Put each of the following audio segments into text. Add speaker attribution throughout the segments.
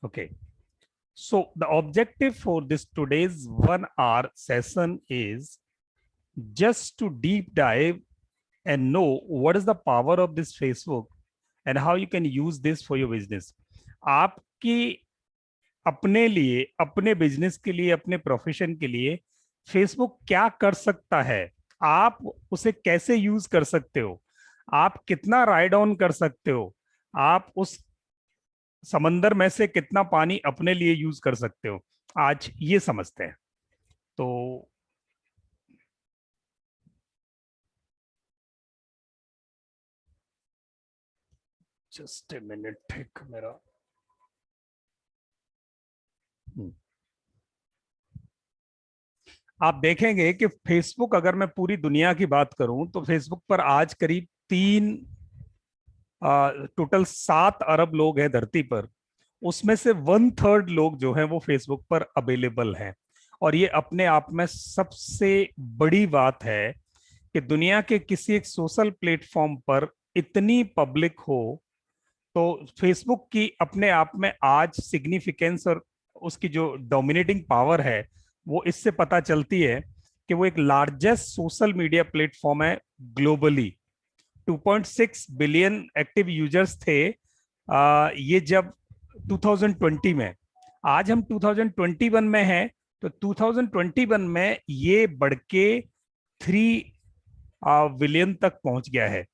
Speaker 1: Okay. So the objective for this today's 1 hour session is just to deep dive and know what is the power of this Facebook and how you can use this for your business. आपकी अपने लिए, अपने business के लिए, अपने profession के लिए Facebook क्या कर सकता है, आप उसे कैसे यूज कर सकते हो, आप कितना राइड ऑन कर सकते हो, आप उस समंदर में से कितना पानी अपने लिए यूज कर सकते हो, आज ये समझते हैं। तो जस्ट ए मिनट, एक मेरा आप देखेंगे कि फेसबुक, अगर मैं पूरी दुनिया की बात करूं तो फेसबुक पर आज करीब टोटल 7 अरब लोग हैं धरती पर। उसमें से 1/3 लोग जो हैं वो फेसबुक पर अवेलेबल हैं। और ये अपने आप में सबसे बड़ी बात है कि दुनिया के किसी एक सोशल प्लेटफॉर्म पर इतनी पब्लिक हो। तो फेसबुक की अपने आप में आज सिग्निफिकेंस और उसकी जो डोमिनेटिंग पावर है वो इससे पता चलती है कि वो एक लार्जेस्ट सोशल मीडिया प्लेटफॉर्म है ग्लोबली। 2.6 बिलियन एक्टिव यूजर्स थे ये जब 2020 में। आज हम 2021 में हैं, तो 2021 में ये बढ़ के 3 बिलियन तक पहुंच गया है।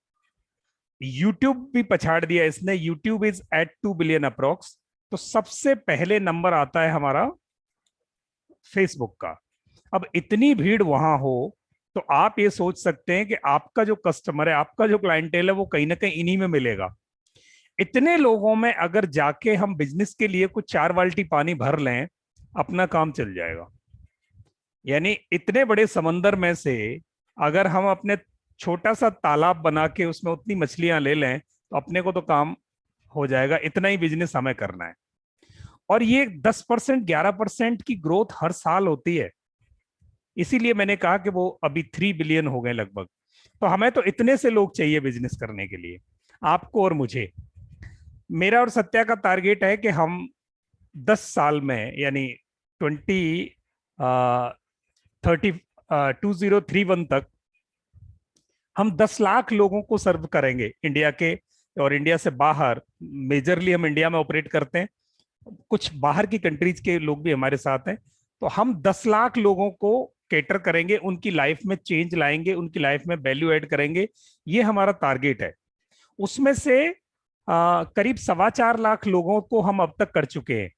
Speaker 1: यूट्यूब भी पछाड़ दिया इसने, YouTube is at 2 billion approx. तो सबसे पहले नंबर आता है हमारा फेसबुक का। अब इतनी भीड़ वहां हो तो आप ये सोच सकते हैं कि आपका जो कस्टमर है, आपका जो क्लाइंटेल है, वो कहीं ना कहीं इन्हीं में मिलेगा। इतने लोगों में अगर जाके हम बिजनेस के लिए कुछ 4 बाल्टी पानी भर लें, अपना काम चल जाएगा। यानी इतने बड़े समंदर में से अगर हम अपने छोटा सा तालाब बना के उसमें उतनी मछलियां ले लें तो अपने को तो काम हो जाएगा। इतना ही बिजनेस हमें करना है। और ये 10% 11% की ग्रोथ हर साल होती है। इसीलिए मैंने कहा कि वो अभी 3 बिलियन हो गए लगभग। तो हमें तो इतने से लोग चाहिए बिजनेस करने के लिए, आपको और मुझे। मेरा और सत्या का टारगेट है कि हम 10 साल में, यानी 2031 तक हम 10 लाख लोगों को सर्व करेंगे इंडिया के और इंडिया से बाहर। मेजरली हम इंडिया में ऑपरेट करते हैं, कुछ बाहर की कंट्रीज के लोग भी हमारे साथ हैं। तो हम 10 लाख लोगों को केटर करेंगे, उनकी लाइफ में चेंज लाएंगे, उनकी लाइफ में वैल्यू ऐड करेंगे। ये हमारा टारगेट है। उसमें से करीब 4.25 लाख लोगों को हम अब तक कर चुके हैं।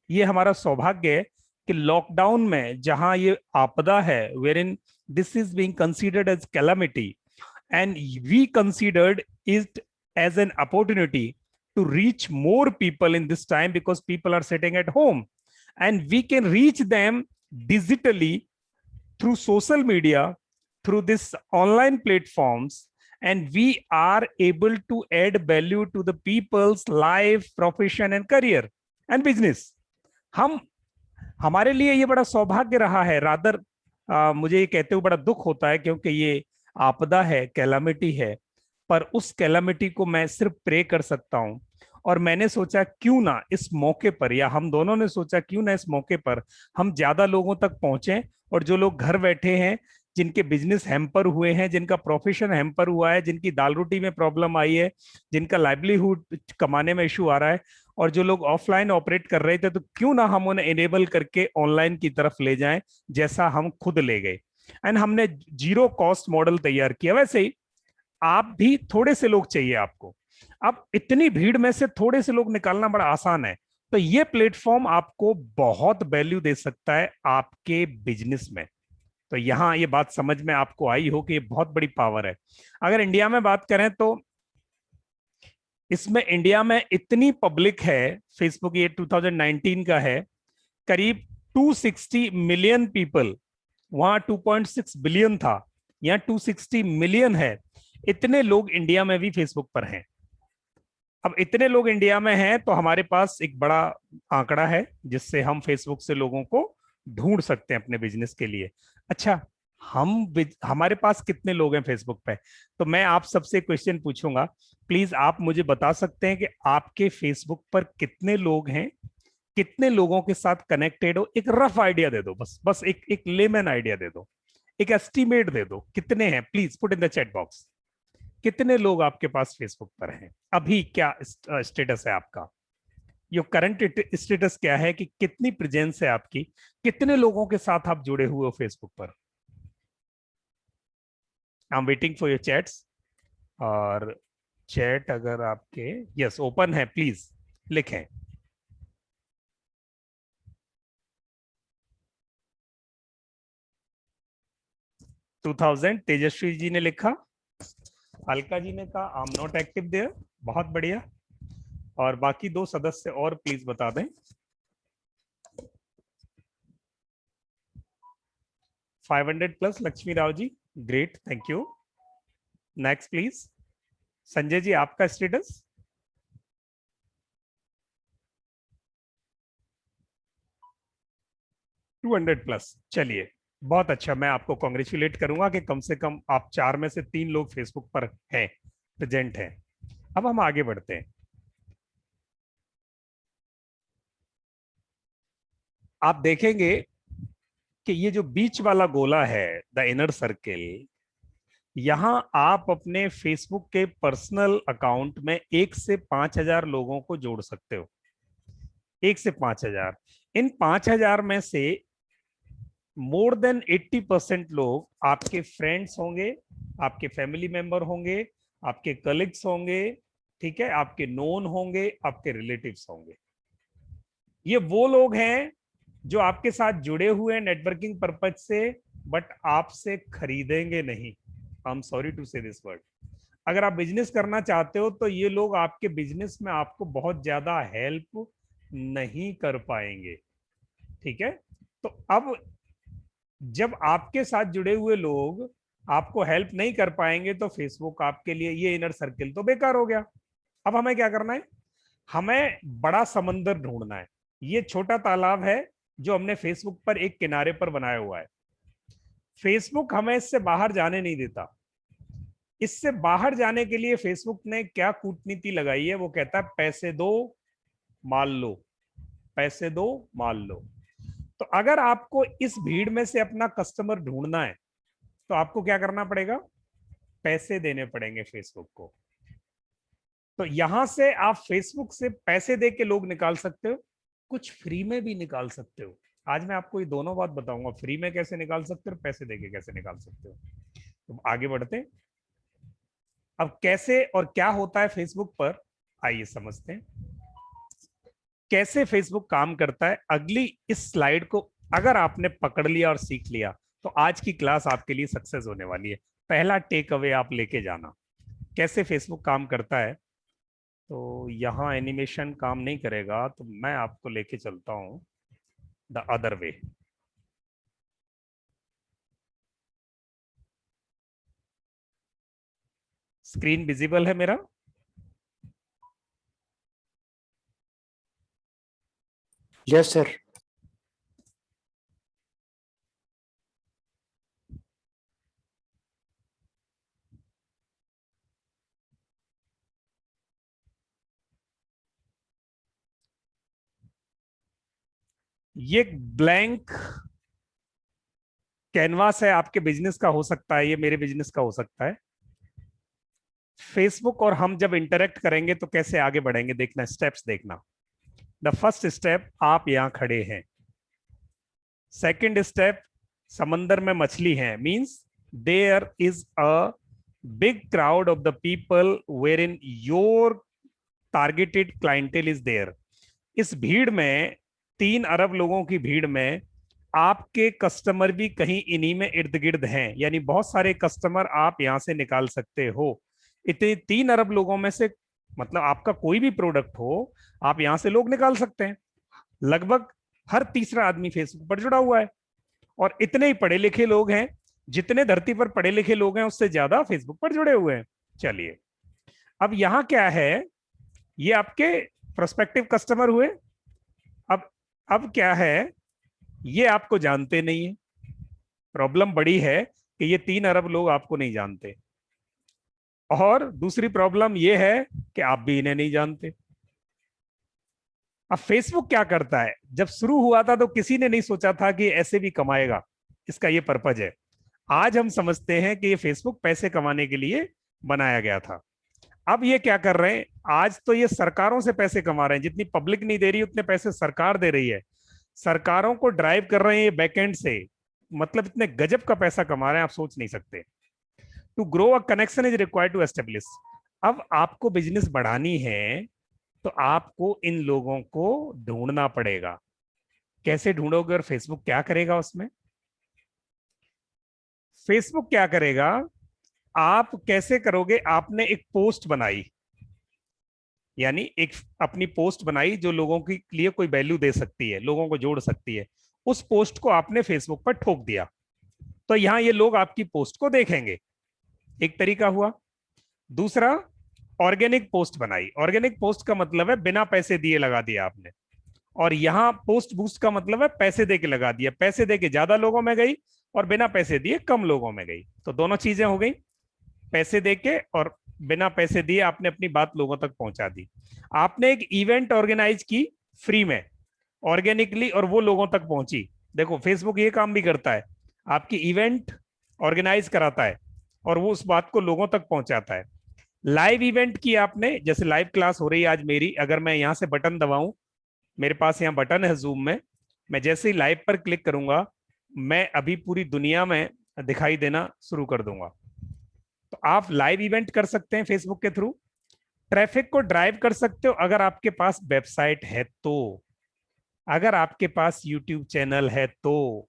Speaker 1: ये हमारा सौभाग्य है कि लॉकडाउन में जहां ये आपदा है, where in this is being considered as calamity, and we considered it as an opportunity to reach more people in this time, because people are sitting at home and we can reach them digitally through social media, through this online platforms, and we are able to add value to the people's life, profession and career and business. हम हमारे लिए ये बड़ा सौभाग्य रहा है। Rather मुझे ये कहते हुए बड़ा दुख होता है क्योंकि ये आपदा है, कैलामिटी है। पर उस कैलामिटी को मैं सिर्फ प्रे कर सकता हूं। और मैंने सोचा क्यों ना इस मौके पर, या हम दोनों ने सोचा क्यों ना इस मौके पर हम ज्यादा लोगों तक पहुंचे। और जो लोग घर बैठे हैं, जिनके बिजनेस हैम्पर हुए हैं, जिनका प्रोफेशन हैम्पर हुआ है, जिनकी दाल रोटी में प्रॉब्लम आई है, जिनका लाइवलीहुड कमाने में इशू आ रहा है, और जो लोग ऑफलाइन ऑपरेट कर रहे थे, तो क्यों ना हम उन्हें इनेबल करके ऑनलाइन की तरफ ले जाएं, जैसा हम खुद ले गए। एंड हमने जीरो कॉस्ट मॉडल तैयार किया। वैसे ही आप भी थोड़े से लोग चाहिए आपको। अब इतनी भीड़ में से थोड़े से लोग निकालना बड़ा आसान है। तो ये प्लेटफॉर्म आपको बहुत वैल्यू दे सकता है आपके बिजनेस में। तो यहां ये बात समझ में आपको आई हो कि ये बहुत बड़ी पावर है। अगर इंडिया में बात करें तो इसमें इंडिया में इतनी पब्लिक है, फेसबुक ये 2019 का है, करीब 260 मिलियन पीपल। वहां 2.6 बिलियन था, यहाँ 260 मिलियन है। इतने लोग इंडिया में भी फेसबुक पर हैं। अब इतने लोग इंडिया में हैं तो हमारे पास एक बड़ा आंकड़ा है जिससे हम फेसबुक से लोगों को ढूंढ सकते हैं अपने बिजनेस के लिए। अच्छा, हमारे पास कितने लोग हैं फेसबुक पे? तो मैं आप सबसे क्वेश्चन पूछूंगा। प्लीज आप मुझे बता सकते हैं कि आपके फेसबुक पर कितने लोग हैं कितने लोगों के साथ कनेक्टेड हो, एक रफ आइडिया दे दो, बस बस एक लेमन आइडिया दे दो, एक एस्टिमेट दे दो, कितने हैं, please put in the chat box. कितने लोग आपके पास फेसबुक पर हैं अभी, क्या स्टेटस है आपका, यो करंट स्टेटस क्या है, कि कितनी प्रेजेंस है आपकी, कितने लोगों के साथ आप जुड़े हुए हो फेसबुक पर। I am waiting for your chats. और चैट अगर आपके यस ओपन है, प्लीज लिखें। 2000 तेजस्वी जी ने लिखा, अलका जी ने कहा I am not active there, बहुत बढ़िया। और बाकी दो सदस्य और प्लीज बता दें। 500 plus Lakshmi Rao ji, great, thank you. Next please. Sanjay ji आपका स्टेटस। 200 प्लस, चलिए बहुत अच्छा, मैं आपको कॉन्ग्रेचुलेट करूंगा कि कम से कम आप 4 में से 3 लोग फेसबुक पर हैं, प्रेजेंट हैं। अब हम आगे बढ़ते हैं। आप देखेंगे कि ये जो बीच वाला गोला है, द इनर सर्किल, यहां आप अपने फेसबुक के पर्सनल अकाउंट में 1 से 5 हजार लोगों को जोड़ सकते हो। 1 से 5 हजार। इन 5 हजार में से मोर देन 80% लोग आपके फ्रेंड्स होंगे, आपके फैमिली मेंबर होंगे, आपके कलीग्स होंगे, ठीक है, आपके नोन होंगे, आपके रिलेटिव्स होंगे। ये वो लोग हैं जो आपके साथ जुड़े हुए हैं नेटवर्किंग पर्पज से, बट आपसे खरीदेंगे नहीं। आई एम सॉरी टू से दिस वर्ड। अगर आप बिजनेस करना चाहते हो तो ये लोग आपके बिजनेस में आपको बहुत ज्यादा हेल्प नहीं कर पाएंगे, ठीक है। तो अब जब आपके साथ जुड़े हुए लोग आपको हेल्प नहीं कर पाएंगे तो फेसबुक आपके लिए, ये इनर सर्किल तो बेकार हो गया। अब हमें क्या करना है, हमें बड़ा समंदर ढूंढना है। ये छोटा तालाब है जो हमने फेसबुक पर एक किनारे पर बनाया हुआ है। फेसबुक हमें इससे बाहर जाने नहीं देता। इससे बाहर जाने के लिए फेसबुक ने क्या कूटनीति लगाई है, वो कहता है पैसे दो माल लो, पैसे दो माल लो। तो अगर आपको इस भीड़ में से अपना कस्टमर ढूंढना है तो आपको क्या करना पड़ेगा, पैसे देने पड़ेंगे फेसबुक को। तो यहां से आप फेसबुक से पैसे दे के लोग निकाल सकते हो, कुछ फ्री में भी निकाल सकते हो। आज मैं आपको ये दोनों बात बताऊंगा, फ्री में कैसे निकाल सकते हो, पैसे दे के कैसे निकाल सकते हो। तो आगे बढ़ते हैं। अब कैसे और क्या होता है फेसबुक पर, आइए समझते हैं कैसे फेसबुक काम करता है। अगली इस स्लाइड को अगर आपने पकड़ लिया और सीख लिया तो आज की क्लास आपके लिए सक्सेस होने वाली है। पहला टेक अवे आप लेके जाना, कैसे फेसबुक काम करता है। तो यहाँ एनिमेशन काम नहीं करेगा, तो मैं आपको लेके चलता हूं the other way. Screen visible है मेरा।
Speaker 2: Yes sir.
Speaker 1: ये ब्लैंक कैनवास है, आपके बिजनेस का हो सकता है, ये मेरे बिजनेस का हो सकता है। फेसबुक और हम जब इंटरेक्ट करेंगे तो कैसे आगे बढ़ेंगे, देखना स्टेप्स देखना। द फर्स्ट स्टेप, आप यहां खड़े हैं। सेकंड स्टेप, समंदर में मछली है, means there is a big crowd of the people where in your targeted clientele is there. इस भीड़ में, 3 अरब लोगों की भीड़ में, आपके कस्टमर भी कहीं इन्हीं में इर्द गिर्द हैं, यानी बहुत सारे कस्टमर आप यहां से निकाल सकते हो। इतने 3 अरब लोगों में से, मतलब आपका कोई भी प्रोडक्ट हो, आप यहां से लोग निकाल सकते हैं। लगभग हर तीसरा आदमी फेसबुक पर जुड़ा हुआ है, और इतने ही पढ़े लिखे लोग हैं, जितने धरती पर पढ़े लिखे लोग हैं उससे ज्यादा फेसबुक पर जुड़े हुए हैं। चलिए, अब यहां क्या है, ये आपके प्रोस्पेक्टिव कस्टमर हुए। अब अब क्या है, ये आपको जानते नहीं है। प्रॉब्लम बड़ी है कि ये 3 अरब लोग आपको नहीं जानते, और दूसरी प्रॉब्लम ये है कि आप भी इन्हें नहीं जानते। अब फेसबुक क्या करता है, जब शुरू हुआ था तो किसी ने नहीं सोचा था कि ऐसे भी कमाएगा, इसका ये पर्पज है। आज हम समझते हैं कि ये फेसबुक पैसे कमाने के लिए बनाया गया था। अब ये क्या कर रहे हैं, आज तो ये सरकारों से पैसे कमा रहे हैं, जितनी पब्लिक नहीं दे रही उतने पैसे सरकार दे रही है। सरकारों को ड्राइव कर रहे हैं ये बैकएंड से, मतलब इतने गजब का पैसा कमा रहे हैं आप सोच नहीं सकते। To grow a connection is required to establish. अब आपको बिजनेस बढ़ानी है तो आपको इन लोगों को ढूंढना पड़ेगा। कैसे ढूंढोगे, और फेसबुक क्या करेगा उसमें? फेसबुक क्या करेगा, आप कैसे करोगे, आपने एक पोस्ट बनाई, यानी एक अपनी पोस्ट बनाई जो लोगों के लिए कोई वैल्यू दे सकती है, लोगों को जोड़ सकती है। उस पोस्ट को आपने फेसबुक पर ठोक दिया, तो यहां ये लोग आपकी पोस्ट को देखेंगे, एक तरीका हुआ। दूसरा, ऑर्गेनिक पोस्ट बनाई। ऑर्गेनिक पोस्ट का मतलब है बिना पैसे दिए लगा दिया आपने, और यहां पोस्ट बूस्ट का मतलब है पैसे दे के लगा दिया। पैसे दे के ज्यादा लोगों में गई और बिना पैसे दिए कम लोगों में गई, तो दोनों चीजें हो गई, पैसे दे के और बिना पैसे दिए आपने अपनी बात लोगों तक पहुंचा दी। आपने एक इवेंट ऑर्गेनाइज की फ्री में, ऑर्गेनिकली, और वो लोगों तक पहुंची। देखो फेसबुक ये काम भी करता है, आपकी इवेंट ऑर्गेनाइज कराता है और वो उस बात को लोगों तक पहुंचाता है। लाइव इवेंट की आपने, जैसे लाइव क्लास हो रही है आज मेरी, अगर मैं यहां से बटन दबाऊं, मेरे पास यहाँ बटन है जूम में, मैं जैसे ही लाइव पर क्लिक करूंगा मैं अभी पूरी दुनिया में दिखाई देना शुरू कर दूंगा। तो आप लाइव इवेंट कर सकते हैं फेसबुक के थ्रू, ट्रैफिक को ड्राइव कर सकते हो अगर आपके पास वेबसाइट है तो, अगर आपके पास यूट्यूब चैनल है तो।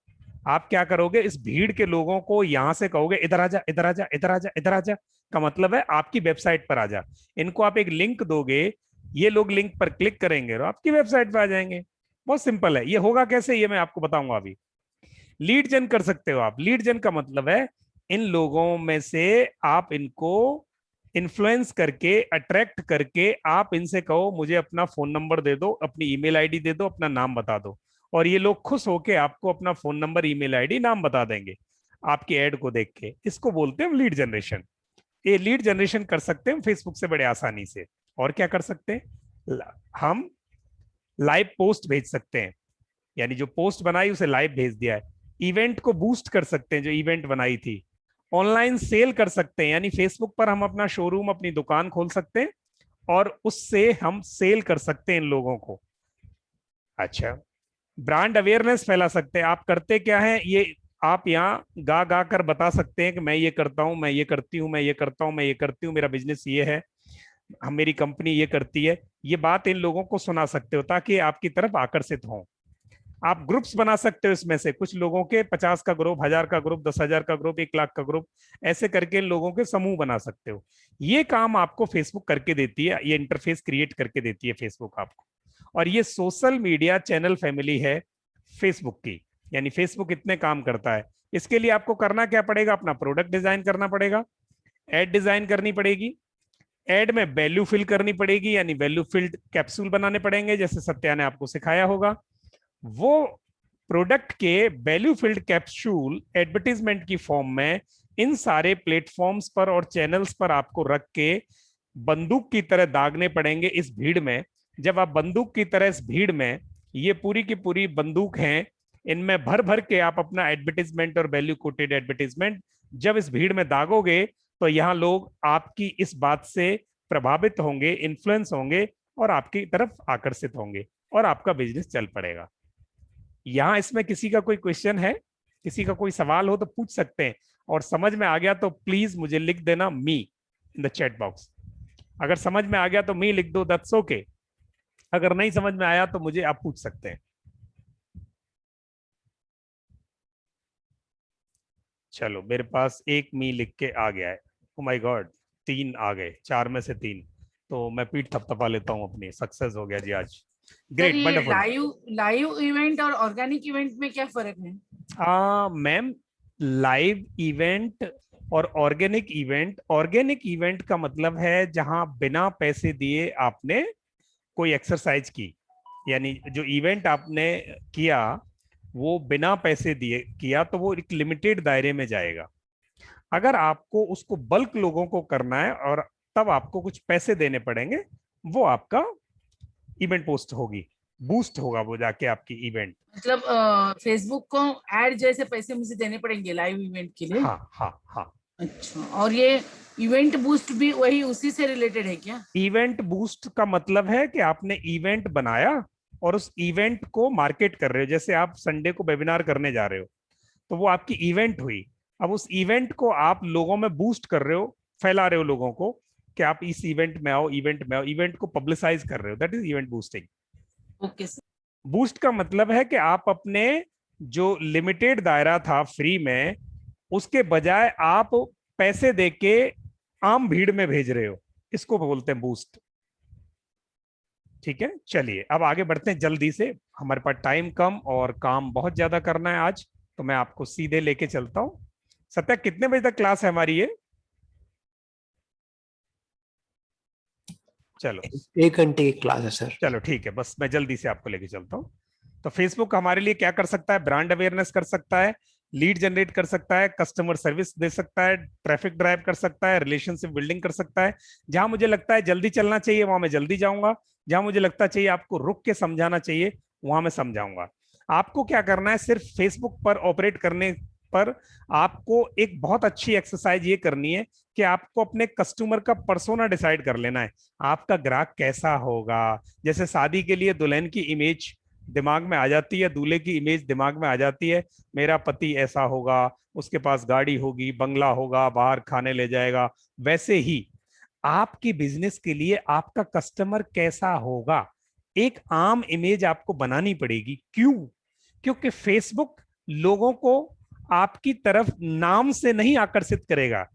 Speaker 1: आप क्या करोगे, इस भीड़ के लोगों को यहां से कहोगे इधर आजा, इधर आजा, इधर आजा, इधर आजा, का मतलब है आपकी वेबसाइट पर आजा। इनको आप एक लिंक दोगे, ये लोग लिंक पर क्लिक करेंगे और आपकी वेबसाइट पर आ जाएंगे। बहुत सिंपल है। ये होगा कैसे, ये मैं आपको बताऊंगा अभी। लीड जन कर सकते हो आप। लीड जन का मतलब है इन लोगों में से आप इनको इन्फ्लुएंस करके, अट्रैक्ट करके, आप इनसे कहो मुझे अपना फोन नंबर दे दो, अपनी ईमेल आईडी दे दो, अपना नाम बता दो, और ये लोग खुश होके आपको अपना फोन नंबर, ईमेल आईडी, नाम बता देंगे आपकी एड को देख के। इसको बोलते हैं लीड जनरेशन। ये लीड जनरेशन कर सकते हैं फेसबुक से बड़े आसानी से। और क्या कर सकते हैं, हम लाइव पोस्ट भेज सकते हैं, यानी जो पोस्ट बनाई उसे लाइव भेज दिया है। इवेंट को बूस्ट कर सकते हैं, जो इवेंट बनाई थी। ऑनलाइन सेल कर सकते हैं, यानी फेसबुक पर हम अपना शोरूम, अपनी दुकान खोल सकते हैं और उससे हम सेल कर सकते हैं इन लोगों को। अच्छा, ब्रांड अवेयरनेस फैला सकते हैं। आप करते क्या है, ये आप यहाँ गा गा कर बता सकते हैं कि मैं ये करता हूँ, मैं ये करती हूँ, मैं ये करता हूँ, मैं ये करती हूँ, मेरा बिजनेस ये है, हम मेरी कंपनी ये करती है। ये बात इन लोगों को सुना सकते हो ताकि आपकी तरफ आकर्षित हों। आप ग्रुप्स बना सकते हो, इसमें से कुछ लोगों के 50 का ग्रुप, 1000 का ग्रुप, 10,000 का ग्रुप, 1 लाख का ग्रुप, ऐसे करके इन लोगों के समूह बना सकते हो। ये काम आपको फेसबुक करके देती है, ये इंटरफेस क्रिएट करके देती है फेसबुक आपको। और ये सोशल मीडिया चैनल फैमिली है फेसबुक की, यानी फेसबुक इतने काम करता है। इसके लिए आपको करना क्या पड़ेगा, अपना प्रोडक्ट डिजाइन करना पड़ेगा, एड डिजाइन करनी पड़ेगी, एड में वैल्यू फिल करनी पड़ेगी, यानी वैल्यू फिल्ड कैप्सूल बनाने पड़ेंगे जैसे सत्या ने आपको सिखाया होगा। वो प्रोडक्ट के वैल्यू फिल्ड कैप्सूल एडवर्टीजमेंट की फॉर्म में इन सारे प्लेटफॉर्म्स पर और चैनल्स पर आपको रख के बंदूक की तरह दागने पड़ेंगे इस भीड़ में। जब आप बंदूक की तरह इस भीड़ में, ये पूरी की पूरी बंदूक हैं, इनमें भर भर के आप अपना एडवर्टीजमेंट और वैल्यू कोटेड एडवर्टीजमेंट जब इस भीड़ में दागोगे, तो यहाँ लोग आपकी इस बात से प्रभावित होंगे, इन्फ्लुएंस होंगे और आपकी तरफ आकर्षित होंगे और आपका बिजनेस चल पड़ेगा। यहाँ इसमें किसी का कोई क्वेश्चन है, किसी का कोई सवाल हो तो पूछ सकते हैं, और समझ में आ गया तो प्लीज मुझे लिख देना मी इन द चैट बॉक्स। अगर समझ में आ गया तो मी लिख दो, दैट्स ओके। अगर नहीं समझ में आया तो मुझे आप पूछ सकते हैं। चलो मेरे पास एक मी लिख के आ गया है। ओ माय गॉड, 3 आ गए, 4 में से 3। तो मैं पीठ थपथपा लेता हूँ अपनी, सक्सेस हो गया जी आज।
Speaker 3: सर,
Speaker 1: ग्रेट,
Speaker 3: ये
Speaker 1: वंडरफुल।
Speaker 3: लाइव इवेंट और ऑर्गेनिक इवेंट में क्या फर्क है?
Speaker 1: मैम, लाइव इवेंट और ऑर्गेनिक इवेंट का मतलब है जहां बिना पैसे दिए आपने कोई एक्सरसाइज की, यानी जो इवेंट आपने किया वो बिना पैसे दिए किया तो वो एक लिमिटेड दायरे में जाएगा। अगर आपको उसको बल्क लोगों को करना है और तब आपको कुछ पैसे देने पड़ेंगे, वो आपका इवेंट पोस्ट होगी। बूस्ट होगा वो जाके आपकी इवेंट।
Speaker 3: मतलब फेसबुक को ऐड जैसे पैसे मुझे देने पड़ेंगे लाइव इवेंट के लिए?
Speaker 1: हाँ हाँ हाँ।
Speaker 3: अच्छा, और ये इवेंट बूस्ट भी वही उसी से रिलेटेड है क्या?
Speaker 1: इवेंट बूस्ट का मतलब है कि आपने इवेंट बनाया और उस इवेंट को मार्केट कर रहे हो। जैसे आप संडे को वेबिनार करने जा रहे हो, तो वो आपकी इवेंट हुई। अब उस इवेंट को आप लोगों में बूस्ट कर रहे हो, फैला रहे हो लोगों को कि आप इस इवेंट में आओ, इवेंट में आओ, इवेंट को पब्लिसाइज कर रहे हो। That is event boosting.
Speaker 3: Okay sir.
Speaker 1: Boost का मतलब है कि आप अपने जो लिमिटेड दायरा था फ्री में, उसके बजाय आप पैसे देके आम भीड़ में भेज रहे हो। इसको बोलते हैं बूस्ट। ठीक है, चलिए अब आगे बढ़ते हैं जल्दी से, हमारे पास टाइम कम और काम बहुत ज्यादा करना है आज, तो मैं आपको सीधे लेके चलता हूं। सत्या, कितने बजे तक क्लास है हमारी ये? चलो
Speaker 2: 1 घंटे की क्लास है सर।
Speaker 1: चलो ठीक है, बस मैं जल्दी से आपको लेके चलता हूँ। तो फेसबुक हमारे लिए क्या कर सकता है? ब्रांड अवेयरनेस कर सकता है, लीड जनरेट कर सकता है, कस्टमर सर्विस दे सकता है, ट्रैफिक ड्राइव कर सकता है, रिलेशनशिप बिल्डिंग कर सकता है। जहां मुझे लगता है जल्दी चलना चाहिए वहां मैं जल्दी जाऊंगा, जहां मुझे लगता चाहिए आपको रुक के समझाना चाहिए वहां मैं समझाऊंगा। आपको क्या करना है, सिर्फ फेसबुक पर ऑपरेट करने पर आपको एक बहुत अच्छी एक्सरसाइज ये करनी है कि आपको अपने कस्टमर का पर्सोना डिसाइड कर लेना है। आपका ग्राहक कैसा होगा? जैसे शादी के लिए दुल्हन की इमेज दिमाग में आ जाती है, दूल्हे की इमेज दिमाग में आ जाती है, मेरा पति ऐसा होगा, उसके पास गाड़ी होगी, बंगला होगा, बाहर खाने ले जाएगा। वैसे ही आपकी बिजनेस के लिए आपका कस्टमर कैसा होगा, एक आम इमेज आपको बनानी पड़ेगी। क्यों? क्योंकि फेसबुक लोगों को आपकी तरफ नाम से नहीं आकर्षित करेगा,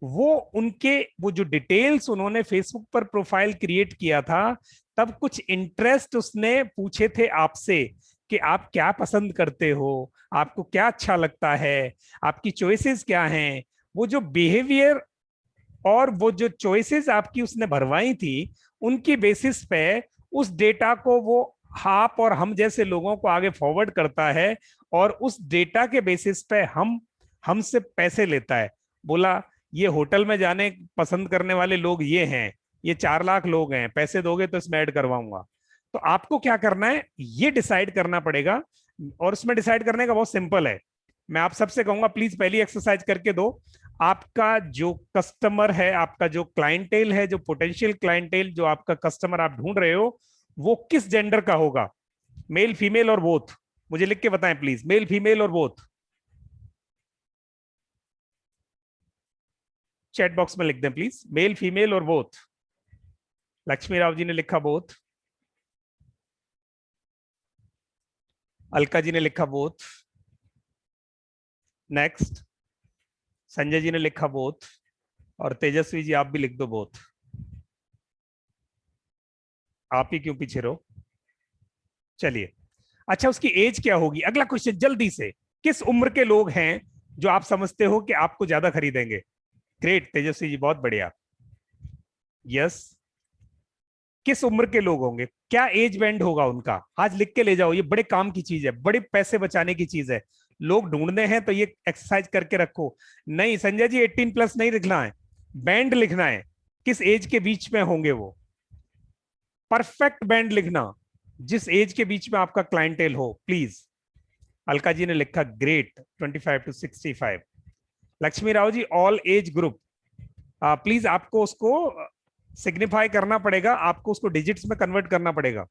Speaker 1: वो उनके वो जो डिटेल्स उन्होंने फेसबुक पर प्रोफाइल क्रिएट किया था, तब कुछ इंटरेस्ट उसने पूछे थे आपसे कि आप क्या पसंद करते हो, आपको क्या अच्छा लगता है, आपकी चॉइसेस क्या हैं। वो जो बिहेवियर और वो जो चॉइसेस आपकी उसने भरवाई थी, उनकी बेसिस पे उस डेटा को वो आप और हम जैसे लोगों को आगे फॉरवर्ड करता है, और उस डेटा के बेसिस पे हमसे पैसे लेता है। बोला ये होटल में जाने पसंद करने वाले लोग ये हैं, ये 4 लाख लोग हैं, पैसे दोगे तो इसमें ऐड करवाऊंगा। तो आपको क्या करना है, ये डिसाइड करना पड़ेगा। और उसमें डिसाइड करने का बहुत सिंपल है। मैं आप सबसे कहूंगा प्लीज पहली एक्सरसाइज करके दो। आपका जो कस्टमर है, आपका जो क्लाइंटेल है, जो पोटेंशियल क्लाइंटेल, जो आपका कस्टमर आप ढूंढ रहे हो, वो किस जेंडर का होगा? मेल, फीमेल और बोथ? मुझे लिख के बताएं प्लीज, मेल, फीमेल और बोथ। चैट बॉक्स में लिख दें प्लीज, मेल, फीमेल और बोथ। लक्ष्मी राव जी ने लिखा बोथ, अलका जी ने लिखा बोथ, नेक्स्ट संजय जी ने लिखा बोथ, और तेजस्वी जी आप भी लिख दो बोथ। आप ही क्यों पीछे रहो? चलिए, अच्छा उसकी एज क्या होगी? अगला क्वेश्चन जल्दी से, किस उम्र के लोग हैं जो आप समझते हो कि आपको ज्यादा खरीदेंगे? ग्रेट तेजस्वी जी, बहुत बढ़िया। यस, किस उम्र के लोग होंगे, क्या एज बैंड होगा उनका? आज लिख के ले जाओ, ये बड़े काम की चीज है, बड़े पैसे बचाने की चीज है। लोग ढूंढने हैं तो ये एक्सरसाइज करके रखो। नहीं संजय जी 18+ नहीं लिखना है, बैंड लिखना है, किस एज के बीच में होंगे वो। परफेक्ट बैंड लिखना, जिस एज के बीच में आपका क्लाइंटेल हो प्लीज। अलका जी ने लिखा great 25 to 65। Lakshmi Rao ji all age group, please आपको उसको सिग्निफाई करना पड़ेगा, आपको उसको डिजिट्स में कन्वर्ट करना पड़ेगा,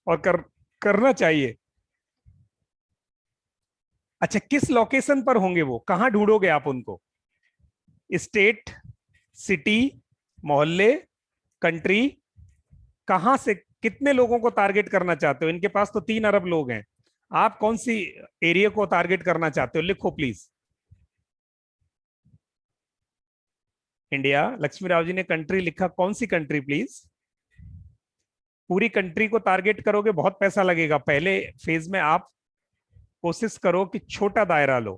Speaker 1: और करना चाहिए। अच्छा किस लोकेशन पर होंगे वो, कहां ढूंढोगे आप उनको? स्टेट, सिटी, मोहल्ले, कंट्री? कहां से कितने लोगों को टारगेट करना चाहते हो? इनके पास तो 3 अरब लोग हैं, आप कौन सी एरिया को टारगेट करना चाहते हो? लिखो प्लीज। इंडिया, लक्ष्मी राव जी ने कंट्री लिखा, कौन सी कंट्री प्लीज? पूरी कंट्री को टारगेट करोगे बहुत पैसा लगेगा। पहले फेज में आप कोशिश करो कि छोटा दायरा लो,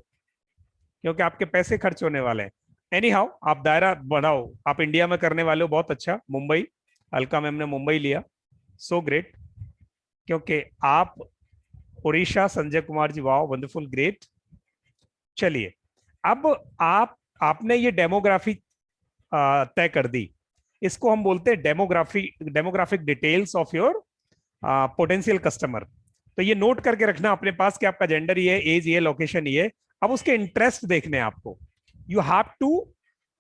Speaker 1: क्योंकि आपके पैसे खर्च होने वाले हैं। एनी हाउ आप दायरा बढ़ाओ, आप इंडिया में करने वाले हो, बहुत अच्छा। मुंबई, अलका मैम ने मुंबई लिया, सो ग्रेट। क्योंकि आप Orissa, Sanjay Kumar ji wow wonderful great. चलिए अब आपने ये डेमोग्राफी तय कर दी, इसको हम बोलते हैं demographic details of your potential customer. तो ये नोट करके रखना अपने पास कि आपका जेंडर ये, एज ये, लोकेशन ये। अब उसके इंटरेस्ट देखने हैं आपको। You have to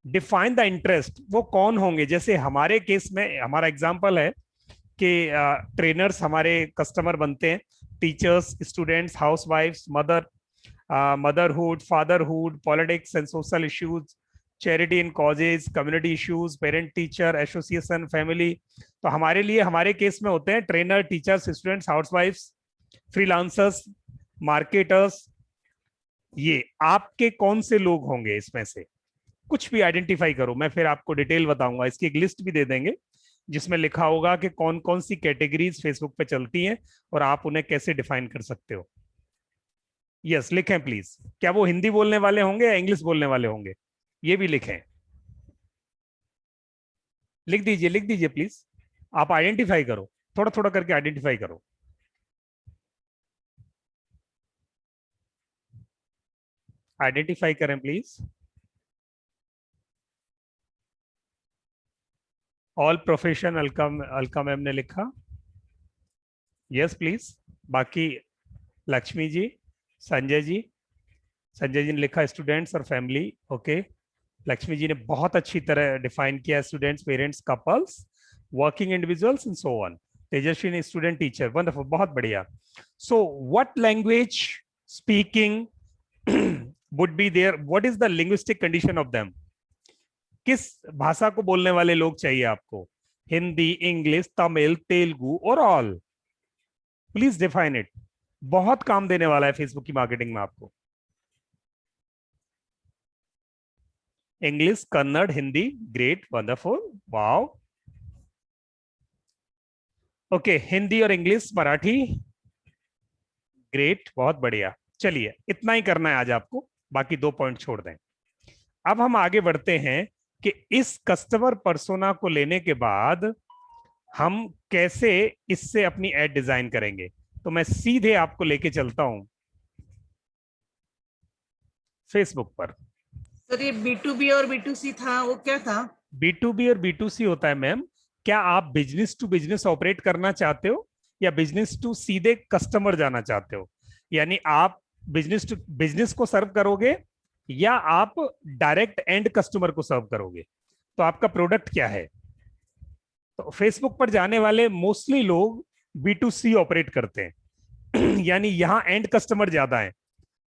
Speaker 1: define the interest, वो कौन होंगे। जैसे हमारे केस में हमारा एग्जांपल है कि ट्रेनर्स हमारे कस्टमर बनते हैं, टीचर्स, स्टूडेंट्स, हाउसवाइफ्स, motherhood, fatherhood, politics and social issues, charity and causes, community issues, parent teacher association, family. तो हमारे लिए हमारे केस में होते हैं ट्रेनर, टीचर्स, स्टूडेंट्स, हाउसवाइफ्स, फ्रीलांसर्स, मार्केटर्स। ये आपके कौन से लोग होंगे इसमें से कुछ भी आइडेंटिफाई करो। मैं फिर आपको डिटेल बताऊंगा, इसकी एक लिस्ट भी दे देंगे जिसमें लिखा होगा कि कौन कौन सी कैटेगरीज फेसबुक पे चलती हैं और आप उन्हें कैसे डिफाइन कर सकते हो। यस, लिखें प्लीज। क्या वो हिंदी बोलने वाले होंगे या इंग्लिश बोलने वाले होंगे, ये भी लिखें। लिख दीजिए प्लीज। आप आइडेंटिफाई करो, थोड़ा थोड़ा करके आइडेंटिफाई करो। आइडेंटिफाई करें please. All profession, Alka ma'am ने लिखा। Yes please. बाकी लक्ष्मी जी, संजय जी ने लिखा स्टूडेंट्स और फैमिली। ओके, लक्ष्मी जी ने बहुत अच्छी तरह डिफाइन किया, students, parents, couples, working individuals and so on. Tejaswi ने स्टूडेंट, टीचर, वंडरफुल, बहुत बढ़िया। So what language speaking would be there, what is the linguistic condition of them. किस भाषा को बोलने वाले लोग चाहिए आपको, हिंदी, इंग्लिश, तमिल, तेलुगु और ऑल। Please define it. बहुत काम देने वाला है फेसबुक की मार्केटिंग में आपको। English, Kannada, Hindi, great, wonderful, wow. Okay, Hindi और इंग्लिश, मराठी, ग्रेट, बहुत बढ़िया। चलिए, इतना ही करना है आज आपको, बाकी 2 पॉइंट छोड़ दें। अब हम आगे बढ़ते हैं कि इस कस्टमर पर्सोना को लेने के बाद हम कैसे इससे अपनी एड डिजाइन करेंगे। तो मैं सीधे आपको लेके चलता हूं फेसबुक पर।
Speaker 3: सर ये B2B और B2C था, वो क्या था?
Speaker 1: B2B और B2C होता है मैम, क्या आप बिजनेस टू बिजनेस ऑपरेट करना चाहते हो या बिजनेस टू सीधे कस्टमर जाना चाहते हो। यानी आप बिजनेस टू बिजनेस को सर्व करोगे या आप डायरेक्ट एंड कस्टमर को सर्व करोगे। तो आपका प्रोडक्ट क्या है। तो फेसबुक पर जाने वाले मोस्टली लोग B2C ऑपरेट करते हैं यानी यहां एंड कस्टमर ज्यादा है,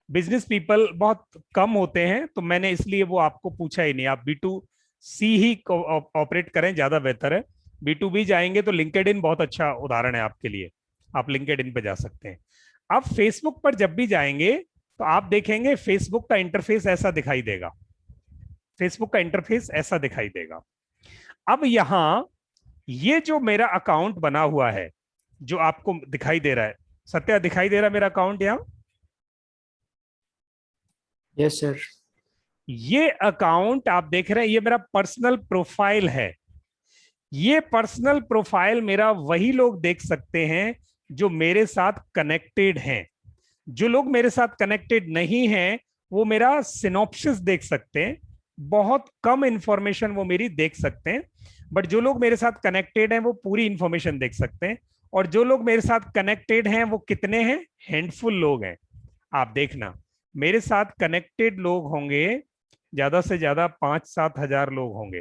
Speaker 1: बिजनेस पीपल बहुत कम होते हैं। तो मैंने इसलिए वो आपको पूछा ही नहीं, आप B2C ही ऑपरेट करें, ज्यादा बेहतर है। B2B जाएंगे तो लिंक्डइन बहुत अच्छा उदाहरण है आपके लिए, आप लिंक्डइन पे जा सकते हैं। अब फेसबुक पर जब भी जाएंगे तो आप देखेंगे फेसबुक का इंटरफेस ऐसा दिखाई देगा। फेसबुक का इंटरफेस ऐसा दिखाई देगा। अब यहां ये जो मेरा अकाउंट बना हुआ है जो आपको दिखाई दे रहा है, सत्या दिखाई दे रहा है मेरा अकाउंट यहां।
Speaker 2: Yes sir.
Speaker 1: ये अकाउंट आप देख रहे हैं, ये मेरा पर्सनल प्रोफाइल है। ये पर्सनल प्रोफाइल मेरा वही लोग देख सकते हैं जो मेरे साथ कनेक्टेड हैं। जो लोग मेरे साथ कनेक्टेड नहीं हैं वो मेरा सिनॉप्सिस देख सकते हैं, बहुत कम इंफॉर्मेशन वो मेरी देख सकते हैं। बट जो लोग मेरे साथ कनेक्टेड हैं वो पूरी इंफॉर्मेशन देख सकते हैं। और जो लोग मेरे साथ कनेक्टेड हैं वो कितने हैं, हैंडफुल लोग हैं। आप देखना मेरे साथ कनेक्टेड लोग होंगे ज्यादा से ज्यादा 5-7 हजार लोग होंगे,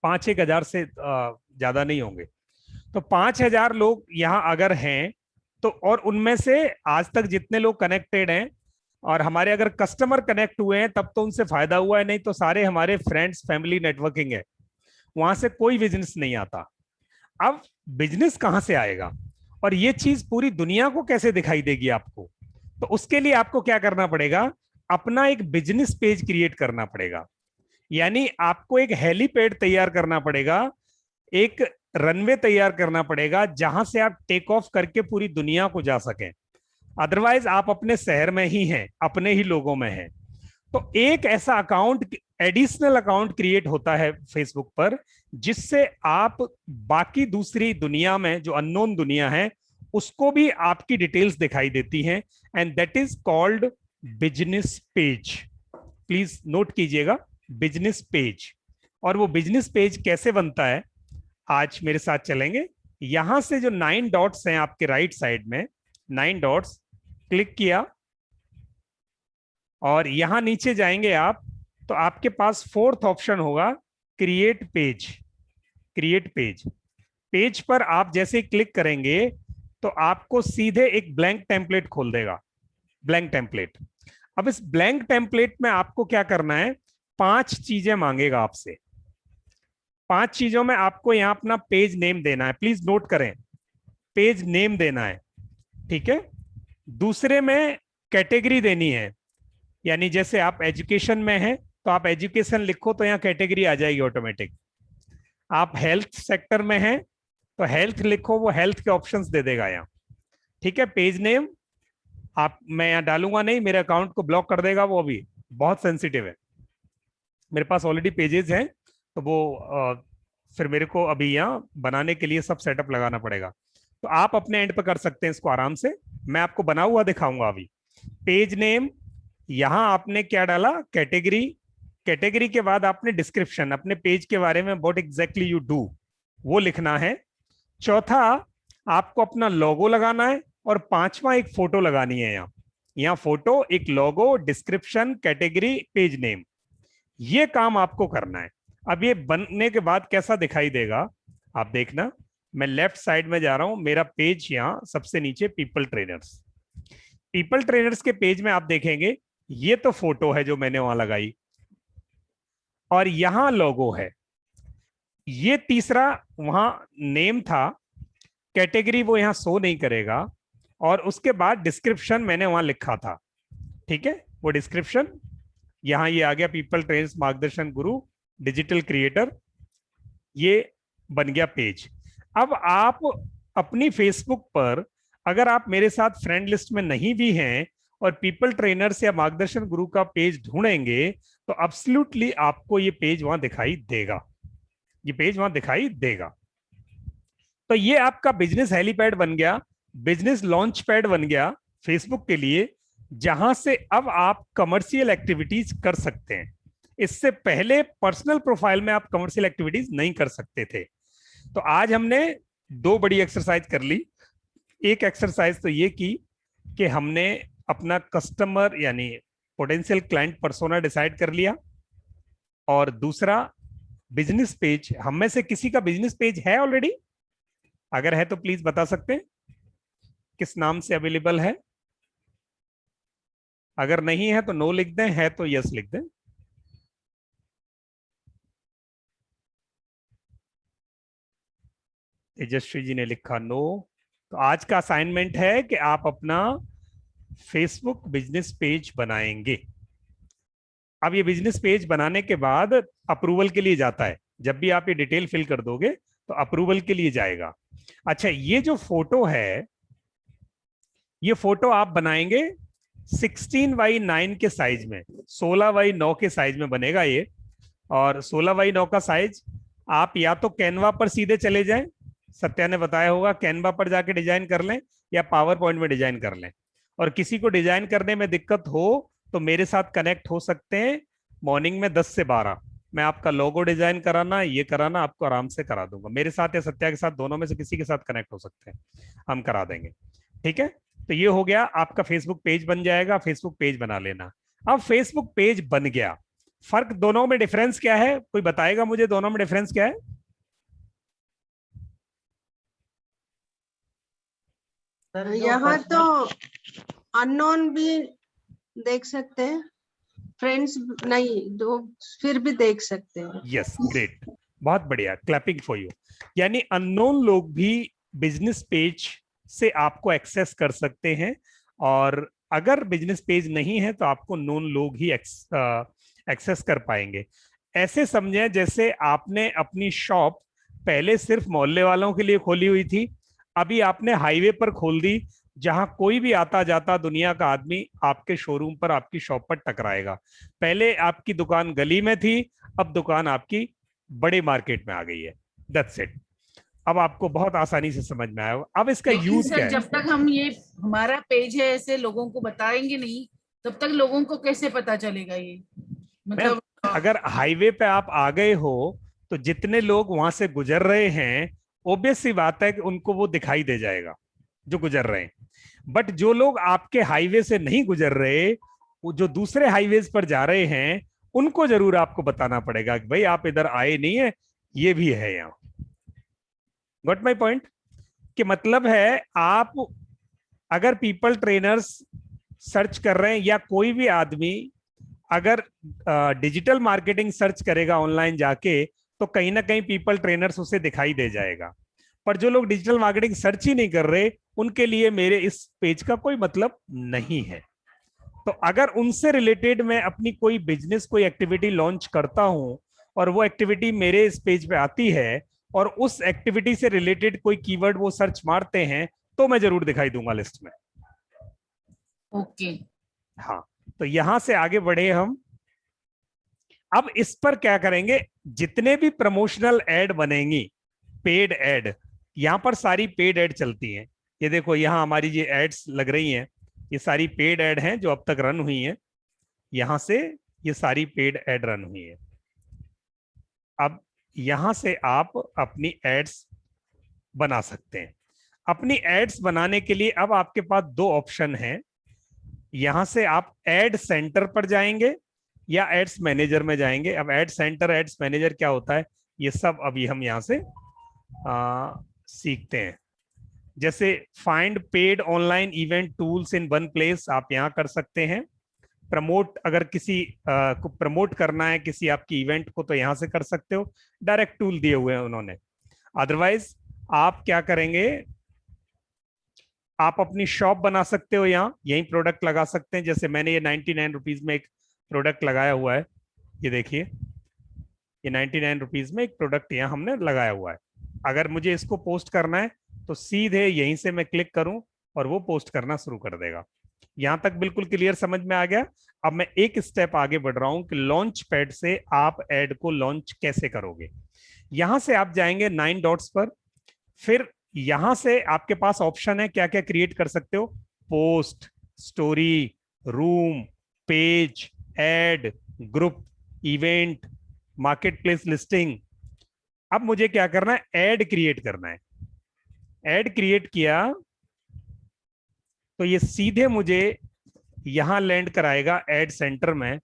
Speaker 1: 5-1 हजार से ज्यादा नहीं होंगे। तो 5,000 लोग यहां अगर हैं तो, और उनमें से आज तक जितने लोग कनेक्टेड हैं और हमारे अगर कस्टमर कनेक्ट हुए हैं तब तो उनसे फायदा हुआ है, नहीं तो सारे हमारे फ्रेंड्स, फैमिली, नेटवर्किंग है, वहां से कोई बिजनेस नहीं आता। अब बिजनेस कहां से आएगा और ये चीज पूरी दुनिया को कैसे दिखाई देगी आपको। तो उसके लिए आपको क्या करना पड़ेगा, अपना एक बिजनेस पेज क्रिएट करना पड़ेगा। यानी आपको एक हेलीपैड तैयार करना पड़ेगा, एक रनवे तैयार करना पड़ेगा जहां से आप टेक ऑफ करके पूरी दुनिया को जा सकें। अदरवाइज आप अपने शहर में ही हैं, अपने ही लोगों में हैं। तो एक ऐसा अकाउंट, एडिशनल अकाउंट क्रिएट होता है फेसबुक पर जिससे आप बाकी दूसरी दुनिया में जो अननोन दुनिया है उसको भी आपकी डिटेल्स दिखाई देती हैं, and that is called business page. Please note कीजिएगा, बिजनेस पेज। और वो बिजनेस पेज कैसे बनता है आज मेरे साथ चलेंगे, यहां से जो 9 डॉट्स हैं आपके राइट साइड में, 9 डॉट्स क्लिक किया और यहां नीचे जाएंगे आप, तो आपके पास 4th ऑप्शन होगा, create page. Create page, page पर आप जैसे क्लिक करेंगे तो आपको सीधे एक ब्लैंक टेम्पलेट खोल देगा, ब्लैंक टेम्पलेट। अब इस ब्लैंक टेम्पलेट में आपको क्या करना है, 5 चीजें मांगेगा आपसे। 5 चीजों में आपको यहां अपना पेज नेम देना है, प्लीज नोट करें, पेज नेम देना है, ठीक है। दूसरे में कैटेगरी देनी है, यानी जैसे आप एजुकेशन में हैं तो आप एजुकेशन लिखो तो यहाँ कैटेगरी आ जाएगी ऑटोमेटिक। आप हेल्थ सेक्टर में हैं तो हेल्थ लिखो, वो हेल्थ के ऑप्शंस दे देगा यहाँ, ठीक है। पेज नेम आप, मैं यहाँ डालूंगा नहीं, मेरे अकाउंट को ब्लॉक कर देगा वो, अभी बहुत सेंसिटिव है, मेरे पास ऑलरेडी पेजेस हैं, तो वो फिर मेरे को अभी यहाँ बनाने के लिए सब सेटअप लगाना पड़ेगा। तो आप अपने एंड पे कर सकते हैं इसको आराम से, मैं आपको बना हुआ दिखाऊंगा अभी। पेज नेम, यहां आपने क्या डाला, कैटेगरी। कैटेगरी के बाद आपने डिस्क्रिप्शन, अपने पेज के बारे में व्हाट एग्जैक्टली यू डू, वो लिखना है। चौथा, आपको अपना लोगो लगाना है, और 5वां एक फोटो लगानी है। यहाँ फोटो, एक लोगो, डिस्क्रिप्शन, कैटेगरी, पेज नेम, ये काम आपको करना है। अब ये बनने के बाद कैसा दिखाई देगा आप देखना। मैं लेफ्ट साइड में जा रहा हूं, मेरा पेज यहाँ सबसे नीचे पीपल ट्रेनर्स। पीपल ट्रेनर्स के पेज में आप देखेंगे ये तो फोटो है जो मैंने वहां लगाई, और यहां लोगो है। ये तीसरा वहां नेम था, कैटेगरी वो यहां शो नहीं करेगा, और उसके बाद डिस्क्रिप्शन मैंने वहां लिखा था, ठीक है। वो डिस्क्रिप्शन यहां ये आ गया, पीपल ट्रेनर्स मार्गदर्शन गुरु डिजिटल क्रिएटर, ये बन गया पेज। अब आप अपनी फेसबुक पर, अगर आप मेरे साथ फ्रेंड लिस्ट में नहीं भी हैं और पीपल ट्रेनर्स या मार्गदर्शन गुरु का पेज ढूंढेंगे, तो एब्सोल्युटली आपको ये पेज वहां दिखाई देगा, ये पेज वहां दिखाई देगा। तो ये आपका बिजनेस हेलीपैड बन गया, बिजनेस लॉन्च पैड बन गया फेसबुक के लिए, जहां से अब आप कमर्शियल एक्टिविटीज कर सकते हैं। इससे पहले पर्सनल प्रोफाइल में आप कमर्शियल एक्टिविटीज नहीं कर सकते थे। तो आज हमने 2 बड़ी एक्सरसाइज कर ली। एक एक्सरसाइज तो ये की कि हमने अपना कस्टमर यानी पोटेंशियल क्लाइंट पर्सोना डिसाइड कर लिया, और दूसरा बिजनेस पेज, हम में से किसी का बिजनेस पेज है ऑलरेडी? अगर है तो प्लीज बता सकते हैं किस नाम से अवेलेबल है। अगर नहीं है तो नो लिख दें, है तो यस लिख दें। तेजस्वी जी ने लिखा नो। तो आज का असाइनमेंट है कि आप अपना फेसबुक बिजनेस पेज बनाएंगे। अब ये बिजनेस पेज बनाने के बाद अप्रूवल के लिए जाता है, जब भी आप ये डिटेल फिल कर दोगे तो अप्रूवल के लिए जाएगा। अच्छा, ये जो फोटो है, ये फोटो आप बनाएंगे 16:9 के साइज में, 16:9 के साइज में बनेगा ये। और 16:9 का साइज आप या तो कैनवा पर सीधे चले जाएं, सत्या ने बताया होगा, कैनवा पर जाके डिजाइन कर लें, या पावर पॉइंट में डिजाइन कर लें। और किसी को डिजाइन करने में दिक्कत हो तो मेरे साथ कनेक्ट हो सकते हैं मॉर्निंग में 10 से 12। मैं आपका लोगो डिजाइन कराना, ये कराना, आपको आराम से करा दूंगा। मेरे साथ या सत्या के साथ, दोनों में से किसी के साथ कनेक्ट हो सकते हैं, हम करा देंगे, ठीक है। तो ये हो गया, आपका फेसबुक पेज बन जाएगा, फेसबुक पेज बना लेना। अब फेसबुक पेज बन गया, फर्क दोनों में डिफरेंस क्या है, कोई बताएगा मुझे दोनों में डिफरेंस क्या है?
Speaker 4: यहाँ तो अननोन भी देख सकते हैं, फ्रेंड्स नहीं तो फिर भी देख सकते हैं।
Speaker 1: यस, ग्रेट, बहुत बढ़िया, क्लैपिंग फॉर यू। यानी अननोन लोग भी बिजनेस पेज से आपको एक्सेस कर सकते हैं, और अगर बिजनेस पेज नहीं है तो आपको नोन लोग ही एक्सेस कर पाएंगे। ऐसे समझें जैसे आपने अपनी शॉप पहले सिर्फ मोहल्ले वालों के लिए खोली हुई थी, अभी आपने हाईवे पर खोल दी, जहां कोई भी आता जाता दुनिया का आदमी आपके शोरूम पर, आपकी शॉप पर टकराएगा। पहले आपकी दुकान गली में थी, अब दुकान आपकी बड़े मार्केट में आ गई है। That's it. अब आपको बहुत आसानी से समझ में आया। अब इसका यूज क्या है?
Speaker 3: जब तक हम ये हमारा पेज है ऐसे लोगों को बताएंगे नहीं, तब तक लोगों को कैसे पता चलेगा ये? मतलब
Speaker 1: अगर हाईवे पे आप आ गए हो तो जितने लोग वहां से गुजर रहे हैं ऑब्वियस सी बात है कि उनको वो दिखाई दे जाएगा जो गुजर रहे हैं। बट जो लोग आपके हाईवे से नहीं गुजर रहे, वो जो दूसरे हाईवेज पर जा रहे हैं, उनको जरूर आपको बताना पड़ेगा कि भाई आप इधर आए नहीं है, ये भी है यहाँ। Got my point? कि मतलब है आप अगर पीपल ट्रेनर्स सर्च कर रहे हैं, या कोई भी आदमी अगर डिजिटल मार्केटिंग सर्च करेगा ऑनलाइन जाके, तो कहीं ना कहीं पीपल ट्रेनर्स उसे दिखाई दे जाएगा। पर जो लोग डिजिटल मार्केटिंग सर्च ही नहीं कर रहे, उनके लिए मेरे इस पेज का कोई मतलब नहीं है। तो अगर उनसे रिलेटेड मैं अपनी कोई बिजनेस, कोई एक्टिविटी लॉन्च करता हूं, और वो एक्टिविटी मेरे इस पेज पे आती है, और उस एक्टिविटी से रिलेटेड कोई कीवर्ड वो सर्च मारते हैं, तो मैं जरूर दिखाई दूंगा लिस्ट में।
Speaker 3: ओके।
Speaker 1: हाँ, तो यहां से आगे बढ़े हम। अब इस पर क्या करेंगे, जितने भी प्रमोशनल एड बनेंगी, पेड एड, यहां पर सारी पेड एड चलती हैं। ये देखो यहां हमारी ये एड्स लग रही हैं, ये सारी पेड एड हैं जो अब तक रन हुई हैं। यहां से ये सारी पेड एड रन हुई है। अब यहां से आप अपनी एड्स बना सकते हैं। अपनी एड्स बनाने के लिए अब आपके पास दो ऑप्शन हैं। यहां से आप एड सेंटर पर जाएंगे या एड्स मैनेजर में जाएंगे। अब एड सेंटर, एड्स मैनेजर क्या होता है, ये सब अभी हम यहां से सीखते हैं। जैसे find paid online event tools in one place, आप यहां कर सकते हैं। प्रमोट, अगर किसी को प्रमोट करना है किसी आपकी इवेंट को, तो यहां से कर सकते हो, डायरेक्ट टूल दिए हुए हैं उन्होंने। अदरवाइज आप क्या करेंगे, आप अपनी शॉप बना सकते हो, यहाँ यही प्रोडक्ट लगा सकते हैं। जैसे मैंने ये 99 रुपीज में एक प्रोडक्ट लगाया हुआ है, ये देखिए, ये 99 रुपीज में एक प्रोडक्ट यहाँ हमने लगाया हुआ है। अगर मुझे इसको पोस्ट करना है तो सीधे यहीं से मैं क्लिक करूं और वो पोस्ट करना शुरू कर देगा। यहां तक बिल्कुल क्लियर समझ में आ गया? अब मैं एक स्टेप आगे बढ़ रहा हूं कि लॉन्च पैड से आप एड को लॉन्च कैसे करोगे। यहां से आप जाएंगे 9 डॉट्स पर, फिर यहां से आपके पास ऑप्शन है क्या क्या क्रिएट कर सकते हो। Post, story, room, page, ad, group, event, market place listing. अब मुझे क्या करना है, ऐड क्रिएट करना है। ऐड क्रिएट किया तो ये सीधे मुझे यहां लैंड कराएगा एड सेंटर में।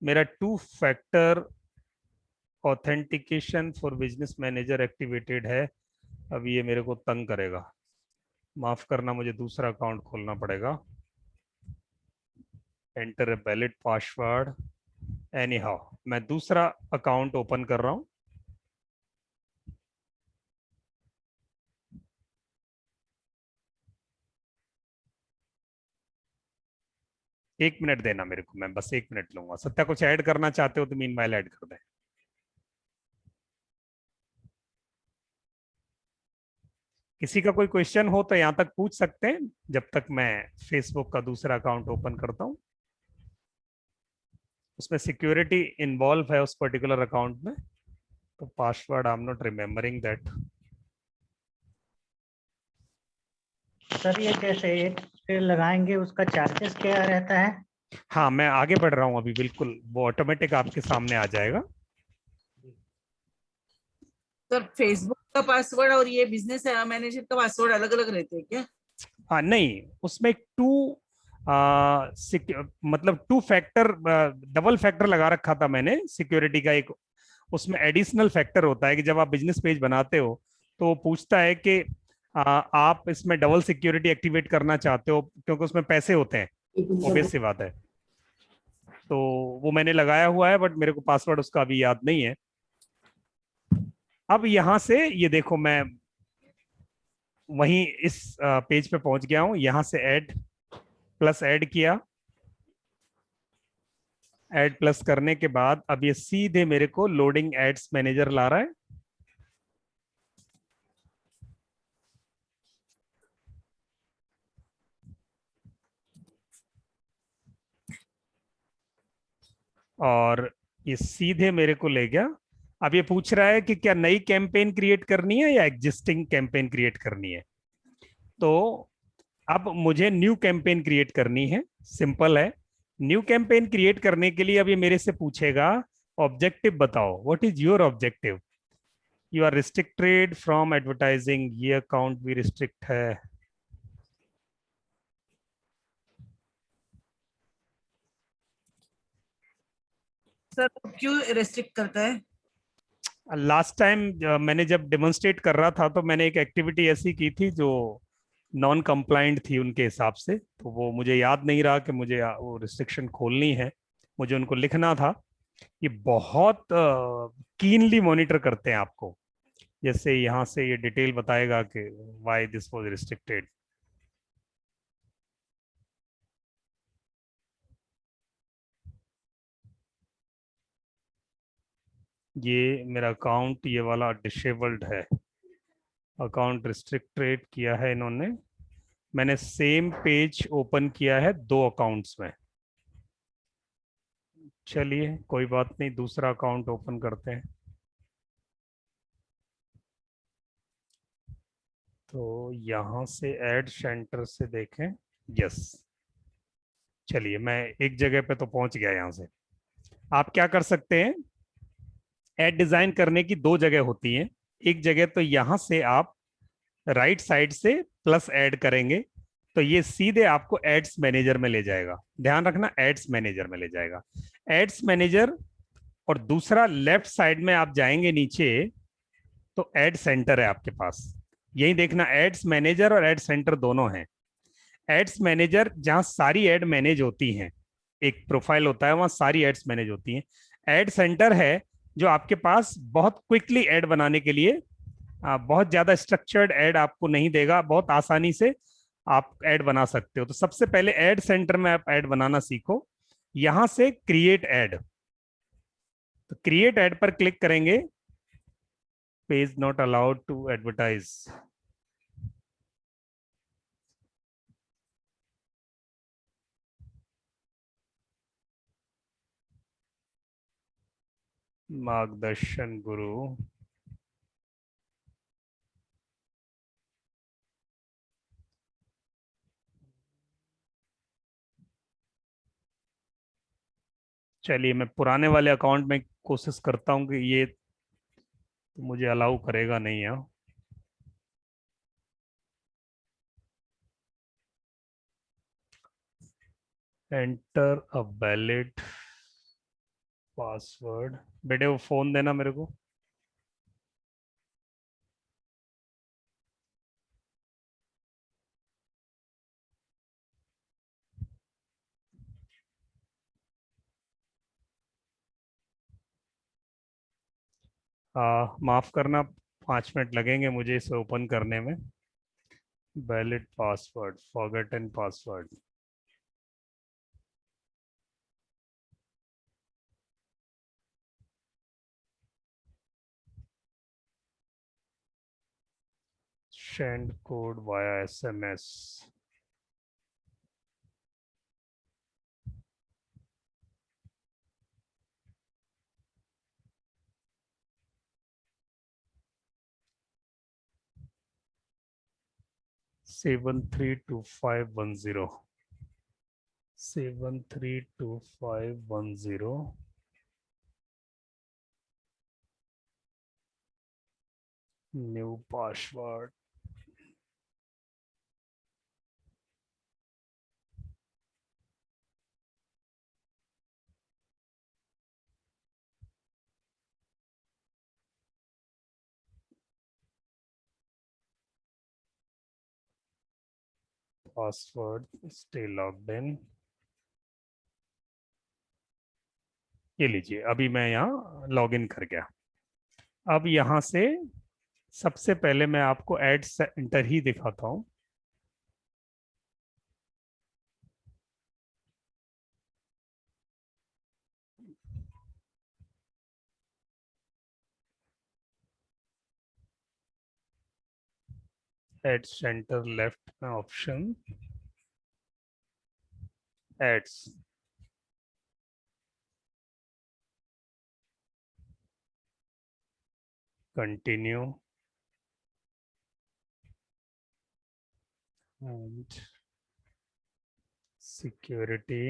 Speaker 1: मेरा 2 factor authentication for business manager activated है। अब ये मेरे को तंग करेगा, माफ करना, मुझे दूसरा अकाउंट खोलना पड़ेगा। Enter a valid password. Any how मैं दूसरा अकाउंट ओपन कर रहा हूं। एक मिनट देना मेरे को, मैं बस 1 मिनट लूंगा। सत्या कुछ ऐड करना चाहते हो तो मीनवाइल ऐड कर दें। किसी का कोई क्वेश्चन हो तो यहां तक पूछ सकते हैं, जब तक मैं फेसबुक का दूसरा अकाउंट ओपन करता हूं। उसमें सिक्योरिटी इन्वॉल्व है उस पर्टिकुलर अकाउंट में, तो password I am not remembering that.
Speaker 5: Sir ये जैसे एक लगाएंगे उसका चार्जेस क्या रहता है?
Speaker 1: हाँ, मैं आगे बढ़ रहा हूं अभी, बिल्कुल वो ऑटोमेटिक आपके सामने आ जाएगा।
Speaker 3: सर फेसबुक का पासवर्ड और ये बिजनेस मैनेजर का पासवर्ड अलग अलग रहते हैं क्या?
Speaker 1: हाँ नहीं, उसमें मतलब 2 फैक्टर, डबल फैक्टर लगा रखा था मैंने सिक्योरिटी का। एक उसमें एडिशनल फैक्टर होता है कि जब आप बिजनेस पेज बनाते हो तो वो पूछता है कि आप इसमें डबल सिक्योरिटी एक्टिवेट करना चाहते हो, क्योंकि उसमें पैसे होते हैं, ऑब्वियस सी बात है। तो वो मैंने लगाया हुआ है, बट मेरे को पासवर्ड उसका अभी याद नहीं है। अब यहां से ये देखो, मैं वहीं इस पेज पे पहुंच गया हूं। यहां से ऐड प्लस ऐड किया। ऐड प्लस करने के बाद अब ये सीधे मेरे को लोडिंग एड्स मैनेजर ला रहा है। और ये सीधे मेरे को ले गया। अब ये पूछ रहा है कि क्या नई कैंपेन क्रिएट करनी है या एग्जिस्टिंग कैंपेन क्रिएट करनी है। तो अब मुझे न्यू कैंपेन क्रिएट करनी है, सिंपल है। न्यू कैंपेन क्रिएट करने के लिए अब ये मेरे से पूछेगा ऑब्जेक्टिव बताओ, what is your objective. You are restricted from advertising, ये अकाउंट भी रिस्ट्रिक्ट है।
Speaker 3: सर क्यों रेस्ट्रिक्ट करता है?
Speaker 1: लास्ट टाइम मैंने जब डेमोन्स्ट्रेट कर रहा था तो मैंने एक एक्टिविटी ऐसी की थी जो नॉन कंप्लाइंट थी उनके हिसाब से, तो वो मुझे याद नहीं रहा कि मुझे वो रिस्ट्रिक्शन खोलनी है, मुझे उनको लिखना था। ये बहुत कीनली मॉनिटर करते हैं आपको, जैसे यहाँ से ये डिटेल बताएगा कि व्हाई दिस वाज रिस्ट्रिक्टेड। ये मेरा अकाउंट ये वाला डिसेबल्ड है, अकाउंट रिस्ट्रिक्टेड किया है इन्होंने। मैंने सेम पेज ओपन किया है दो अकाउंट्स में। चलिए कोई बात नहीं, दूसरा अकाउंट ओपन करते हैं। तो यहाँ से ऐड सेंटर से देखें, यस, चलिए मैं एक जगह पे तो पहुंच गया। यहाँ से आप क्या कर सकते हैं, ऐड डिजाइन करने की दो जगह होती हैं। एक जगह तो यहाँ से आप राइट साइड से प्लस ऐड करेंगे तो ये सीधे आपको एड्स मैनेजर में ले जाएगा। ध्यान रखना, एड्स मैनेजर में ले जाएगा, एड्स मैनेजर। और दूसरा लेफ्ट साइड में आप जाएंगे नीचे तो एड सेंटर है आपके पास। यही देखना, एड्स मैनेजर और एड सेंटर दोनों हैं। एड्स मैनेजर जहां सारी एड मैनेज होती हैं, एक प्रोफाइल होता है वहां सारी एड्स मैनेज होती हैं। एड सेंटर है जो आपके पास बहुत क्विकली एड बनाने के लिए, बहुत ज्यादा स्ट्रक्चर्ड एड आपको नहीं देगा, बहुत आसानी से आप ऐड बना सकते हो। तो सबसे पहले ऐड सेंटर में आप ऐड बनाना सीखो। यहां से क्रिएट ऐड, तो क्रिएट ऐड पर क्लिक करेंगे, page not allowed to advertise. Margdarshan Guru, चलिए मैं पुराने वाले अकाउंट में कोशिश करता हूं कि ये तो मुझे अलाउ करेगा नहीं है। एंटर अ वैलिड पासवर्ड, बेटे वो फोन देना मेरे को। माफ करना, 5 मिनट लगेंगे मुझे इसे ओपन करने में। Valid password, forgotten password, send code via SMS। Seven 32510, 732510। New password, password, stay logged in. ये लीजिए, अभी मैं यहाँ लॉग इन कर गया। अब यहाँ से सबसे पहले मैं आपको एड सेंटर ही दिखाता हूँ। एड सेंटर लेफ्ट में option ads, continue and security.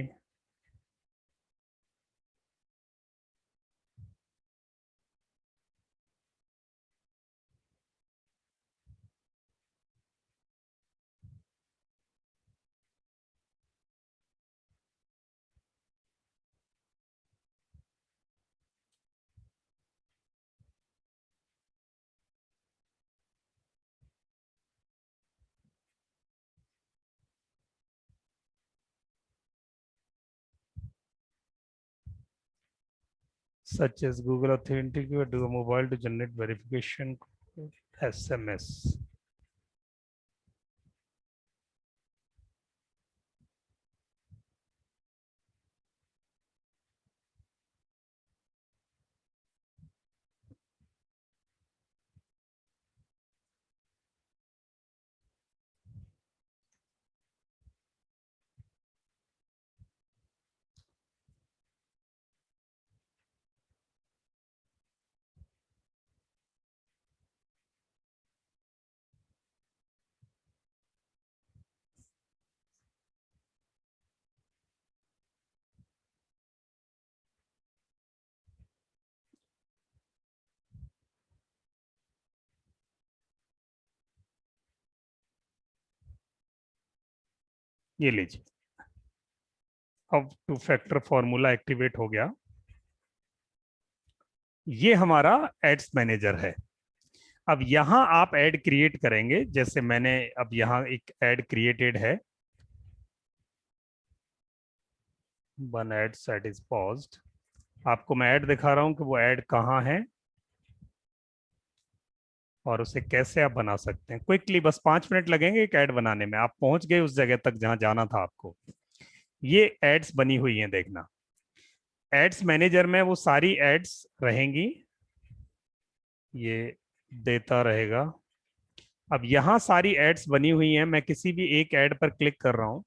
Speaker 1: such as Google Authenticator, do a mobile to generate verification code, SMS. ये लीजिए, अब टू फैक्टर फॉर्मूला एक्टिवेट हो गया। ये हमारा एड्स मैनेजर है। अब यहां आप ऐड क्रिएट करेंगे, जैसे मैंने अब यहां एक ऐड क्रिएटेड है, one add set is paused. आपको मैं ऐड दिखा रहा हूं कि वो ऐड कहां है और उसे कैसे आप बना सकते हैं क्विकली। बस 5 मिनट लगेंगे एक ऐड बनाने में, आप पहुंच गए उस जगह तक जहां जाना था आपको। ये एड्स बनी हुई हैं, देखना एड्स मैनेजर में वो सारी एड्स रहेंगी, ये देता रहेगा। अब यहां सारी एड्स बनी हुई हैं, मैं किसी भी एक ऐड पर क्लिक कर रहा हूं,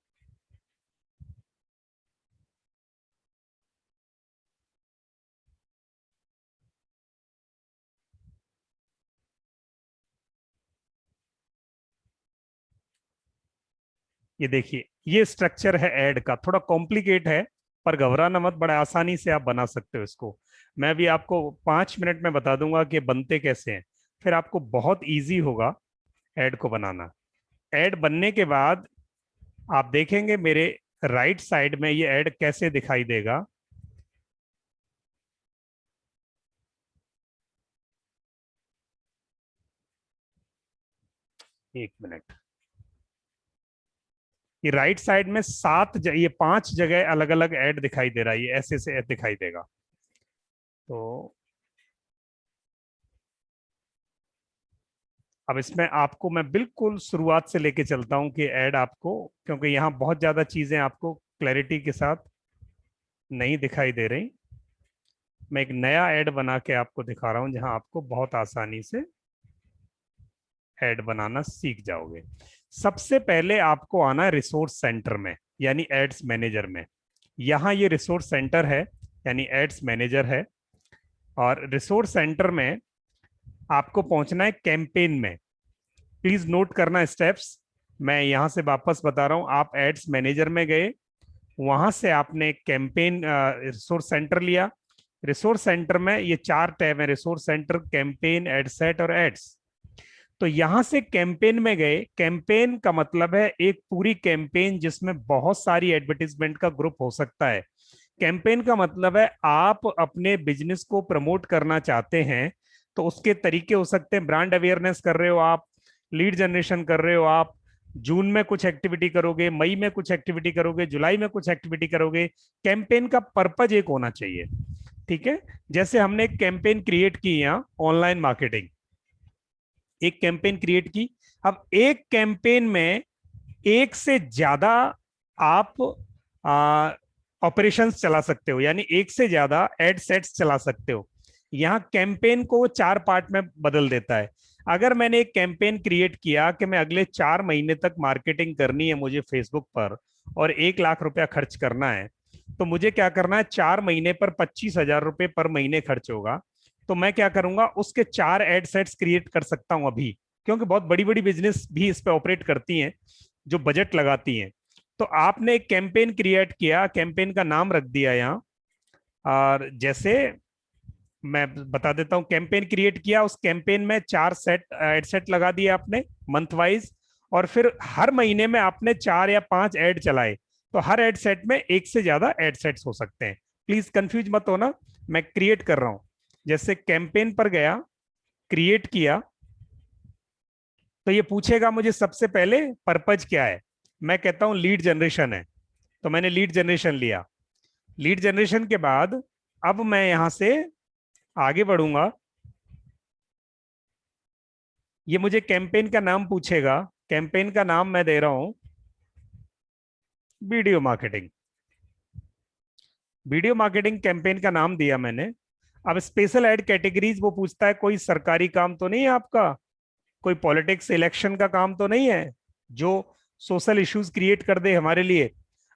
Speaker 1: ये देखिए ये स्ट्रक्चर है ऐड का, थोड़ा कॉम्प्लिकेट है पर घबराना मत, बड़ा आसानी से आप बना सकते हो इसको। मैं भी आपको 5 मिनट में बता दूंगा कि बनते कैसे हैं, फिर आपको बहुत इजी होगा ऐड को बनाना। ऐड बनने के बाद आप देखेंगे मेरे राइट साइड में ये ऐड कैसे दिखाई देगा। एक मिनट, ये राइट साइड में ये 5 जगह अलग अलग ऐड दिखाई दे रहा है, ये ऐसे से दिखाई देगा। तो अब इसमें आपको मैं बिल्कुल शुरुआत से लेके चलता हूं कि ऐड आपको, क्योंकि यहाँ बहुत ज्यादा चीजें आपको क्लैरिटी के साथ नहीं दिखाई दे रही। मैं एक नया ऐड बना के आपको दिखा रहा हूं जहां आपको बहुत आसानी से ऐड बनाना सीख जाओगे। सबसे पहले आपको आना है रिसोर्स सेंटर में, यानी एड्स मैनेजर में। यहाँ ये रिसोर्स सेंटर है यानी एड्स मैनेजर है, और रिसोर्स सेंटर में आपको पहुंचना है कैंपेन में। प्लीज नोट करना स्टेप्स, मैं यहां से वापस बता रहा हूं। आप एड्स मैनेजर में गए, वहां से आपने कैंपेन रिसोर्स सेंटर लिया। रिसोर्स सेंटर में ये 4 टैब है, रिसोर्स सेंटर, कैंपेन, एडसेट और एड्स। तो यहां से कैंपेन में गए, कैंपेन का मतलब है एक पूरी कैंपेन जिसमें बहुत सारी एडवर्टीजमेंट का ग्रुप हो सकता है। कैंपेन का मतलब है आप अपने बिजनेस को प्रमोट करना चाहते हैं तो उसके तरीके हो सकते हैं, ब्रांड अवेयरनेस कर रहे हो आप, लीड जनरेशन कर रहे हो आप, जून में कुछ एक्टिविटी करोगे, मई में कुछ एक्टिविटी करोगे, जुलाई में कुछ एक्टिविटी करोगे। कैंपेन का पर्पज एक होना चाहिए, ठीक है। जैसे हमने एक कैंपेन क्रिएट की यहाँ ऑनलाइन मार्केटिंग, एक कैंपेन क्रिएट की। अब एक कैंपेन में एक से ज्यादा आप ऑपरेशंस चला सकते हो, यानी एक से ज्यादा एड सेट्स चला सकते हो। यहाँ कैंपेन को 4 पार्ट में बदल देता है। अगर मैंने एक कैंपेन क्रिएट किया कि मैं अगले 4 महीने तक मार्केटिंग करनी है मुझे फेसबुक पर और 1 लाख रुपया खर्च करना है, तो मुझे क्या करना है, 4 महीने पर 25,000 रुपये पर महीने खर्च होगा। तो मैं क्या करूंगा, उसके 4 एड सेट्स क्रिएट कर सकता हूं अभी, क्योंकि बहुत बड़ी बड़ी बिजनेस भी इस पे ऑपरेट करती हैं जो बजट लगाती हैं। तो आपने एक कैंपेन क्रिएट किया, कैंपेन का नाम रख दिया यहाँ, और जैसे मैं बता देता हूं, कैंपेन क्रिएट किया, उस कैंपेन में 4 सेट एड सेट लगा दिए आपने मंथ वाइज, और फिर हर महीने में आपने 4 या 5 ऐड चलाए। तो हर एड सेट में एक से ज्यादा एड सेट्स हो सकते हैं। प्लीज कंफ्यूज मत होना, मैं क्रिएट कर रहा हूं। जैसे कैंपेन पर गया, क्रिएट किया, तो ये पूछेगा मुझे सबसे पहले पर्पज क्या है। मैं कहता हूं लीड जनरेशन है, तो मैंने लीड जनरेशन लिया। लीड जनरेशन के बाद अब मैं यहां से आगे बढ़ूंगा। ये मुझे कैंपेन का नाम पूछेगा। कैंपेन का नाम मैं दे रहा हूं video marketing. Video marketing campaign का नाम दिया मैंने। अब स्पेशल ऐड कैटेगरीज वो पूछता है कोई सरकारी काम तो नहीं है आपका, कोई पॉलिटिक्स इलेक्शन का काम तो नहीं है जो सोशल इश्यूज क्रिएट कर दे हमारे लिए।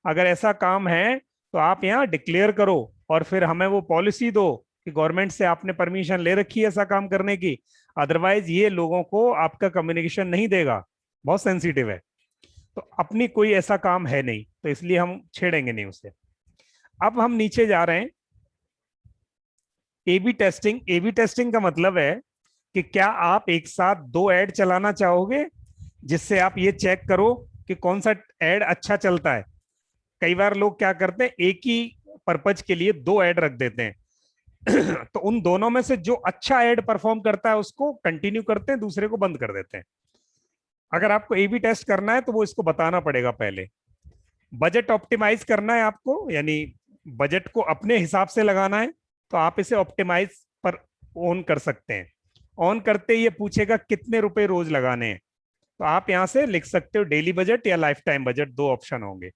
Speaker 1: अगर ऐसा काम है तो आप यहाँ डिक्लेयर करो और फिर हमें वो पॉलिसी दो कि गवर्नमेंट से आपने परमिशन ले रखी है ऐसा काम करने की। अदरवाइज ये लोगों को आपका कम्युनिकेशन नहीं देगा, बहुत सेंसिटिव है। तो अपनी कोई ऐसा काम है नहीं, तो इसलिए हम छेड़ेंगे नहीं उसे। अब हम नीचे जा रहे हैं। AB testing. एबी टेस्टिंग का मतलब है कि क्या आप एक साथ 2 ऐड चलाना चाहोगे जिससे आप ये चेक करो कि कौन सा ऐड अच्छा चलता है। कई बार लोग क्या करते हैं, एक ही पर्पज के लिए 2 ऐड रख देते हैं। तो उन दोनों में से जो अच्छा ऐड परफॉर्म करता है उसको कंटिन्यू करते हैं, दूसरे को बंद कर देते हैं। अगर आपको एबी टेस्ट करना है तो वो इसको बताना पड़ेगा पहले। बजट ऑप्टिमाइज करना है आपको, यानी बजट को अपने हिसाब से लगाना है, तो आप इसे ऑप्टिमाइज पर ऑन कर सकते हैं। ऑन करते ही ये पूछेगा कितने रुपए रोज लगाने हैं, तो आप यहां से लिख सकते हो डेली बजट या लाइफ टाइम बजट, 2 ऑप्शन होंगे।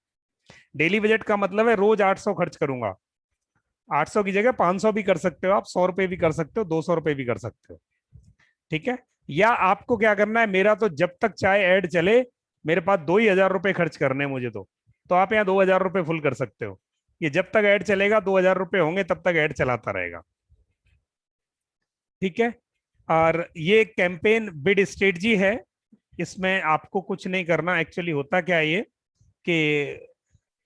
Speaker 1: डेली बजट का मतलब है रोज 800 खर्च करूंगा। 800 की जगह 500 भी कर सकते हो आप, 100 रुपए भी कर सकते हो, 200 रुपए भी कर सकते हो, ठीक है। या आपको क्या करना है, मेरा तो जब तक चाहे ऐड चले, मेरे पास 2,000 रुपए खर्च करने हैं मुझे, तो आप यहाँ 2,000 रुपए फुल कर सकते हो। ये जब तक ऐड चलेगा 2,000 रुपए होंगे, तब तक ऐड चलाता रहेगा, ठीक है। और ये कैंपेन बिड स्ट्रेटजी है, इसमें आपको कुछ नहीं करना। एक्चुअली होता क्या है ये कि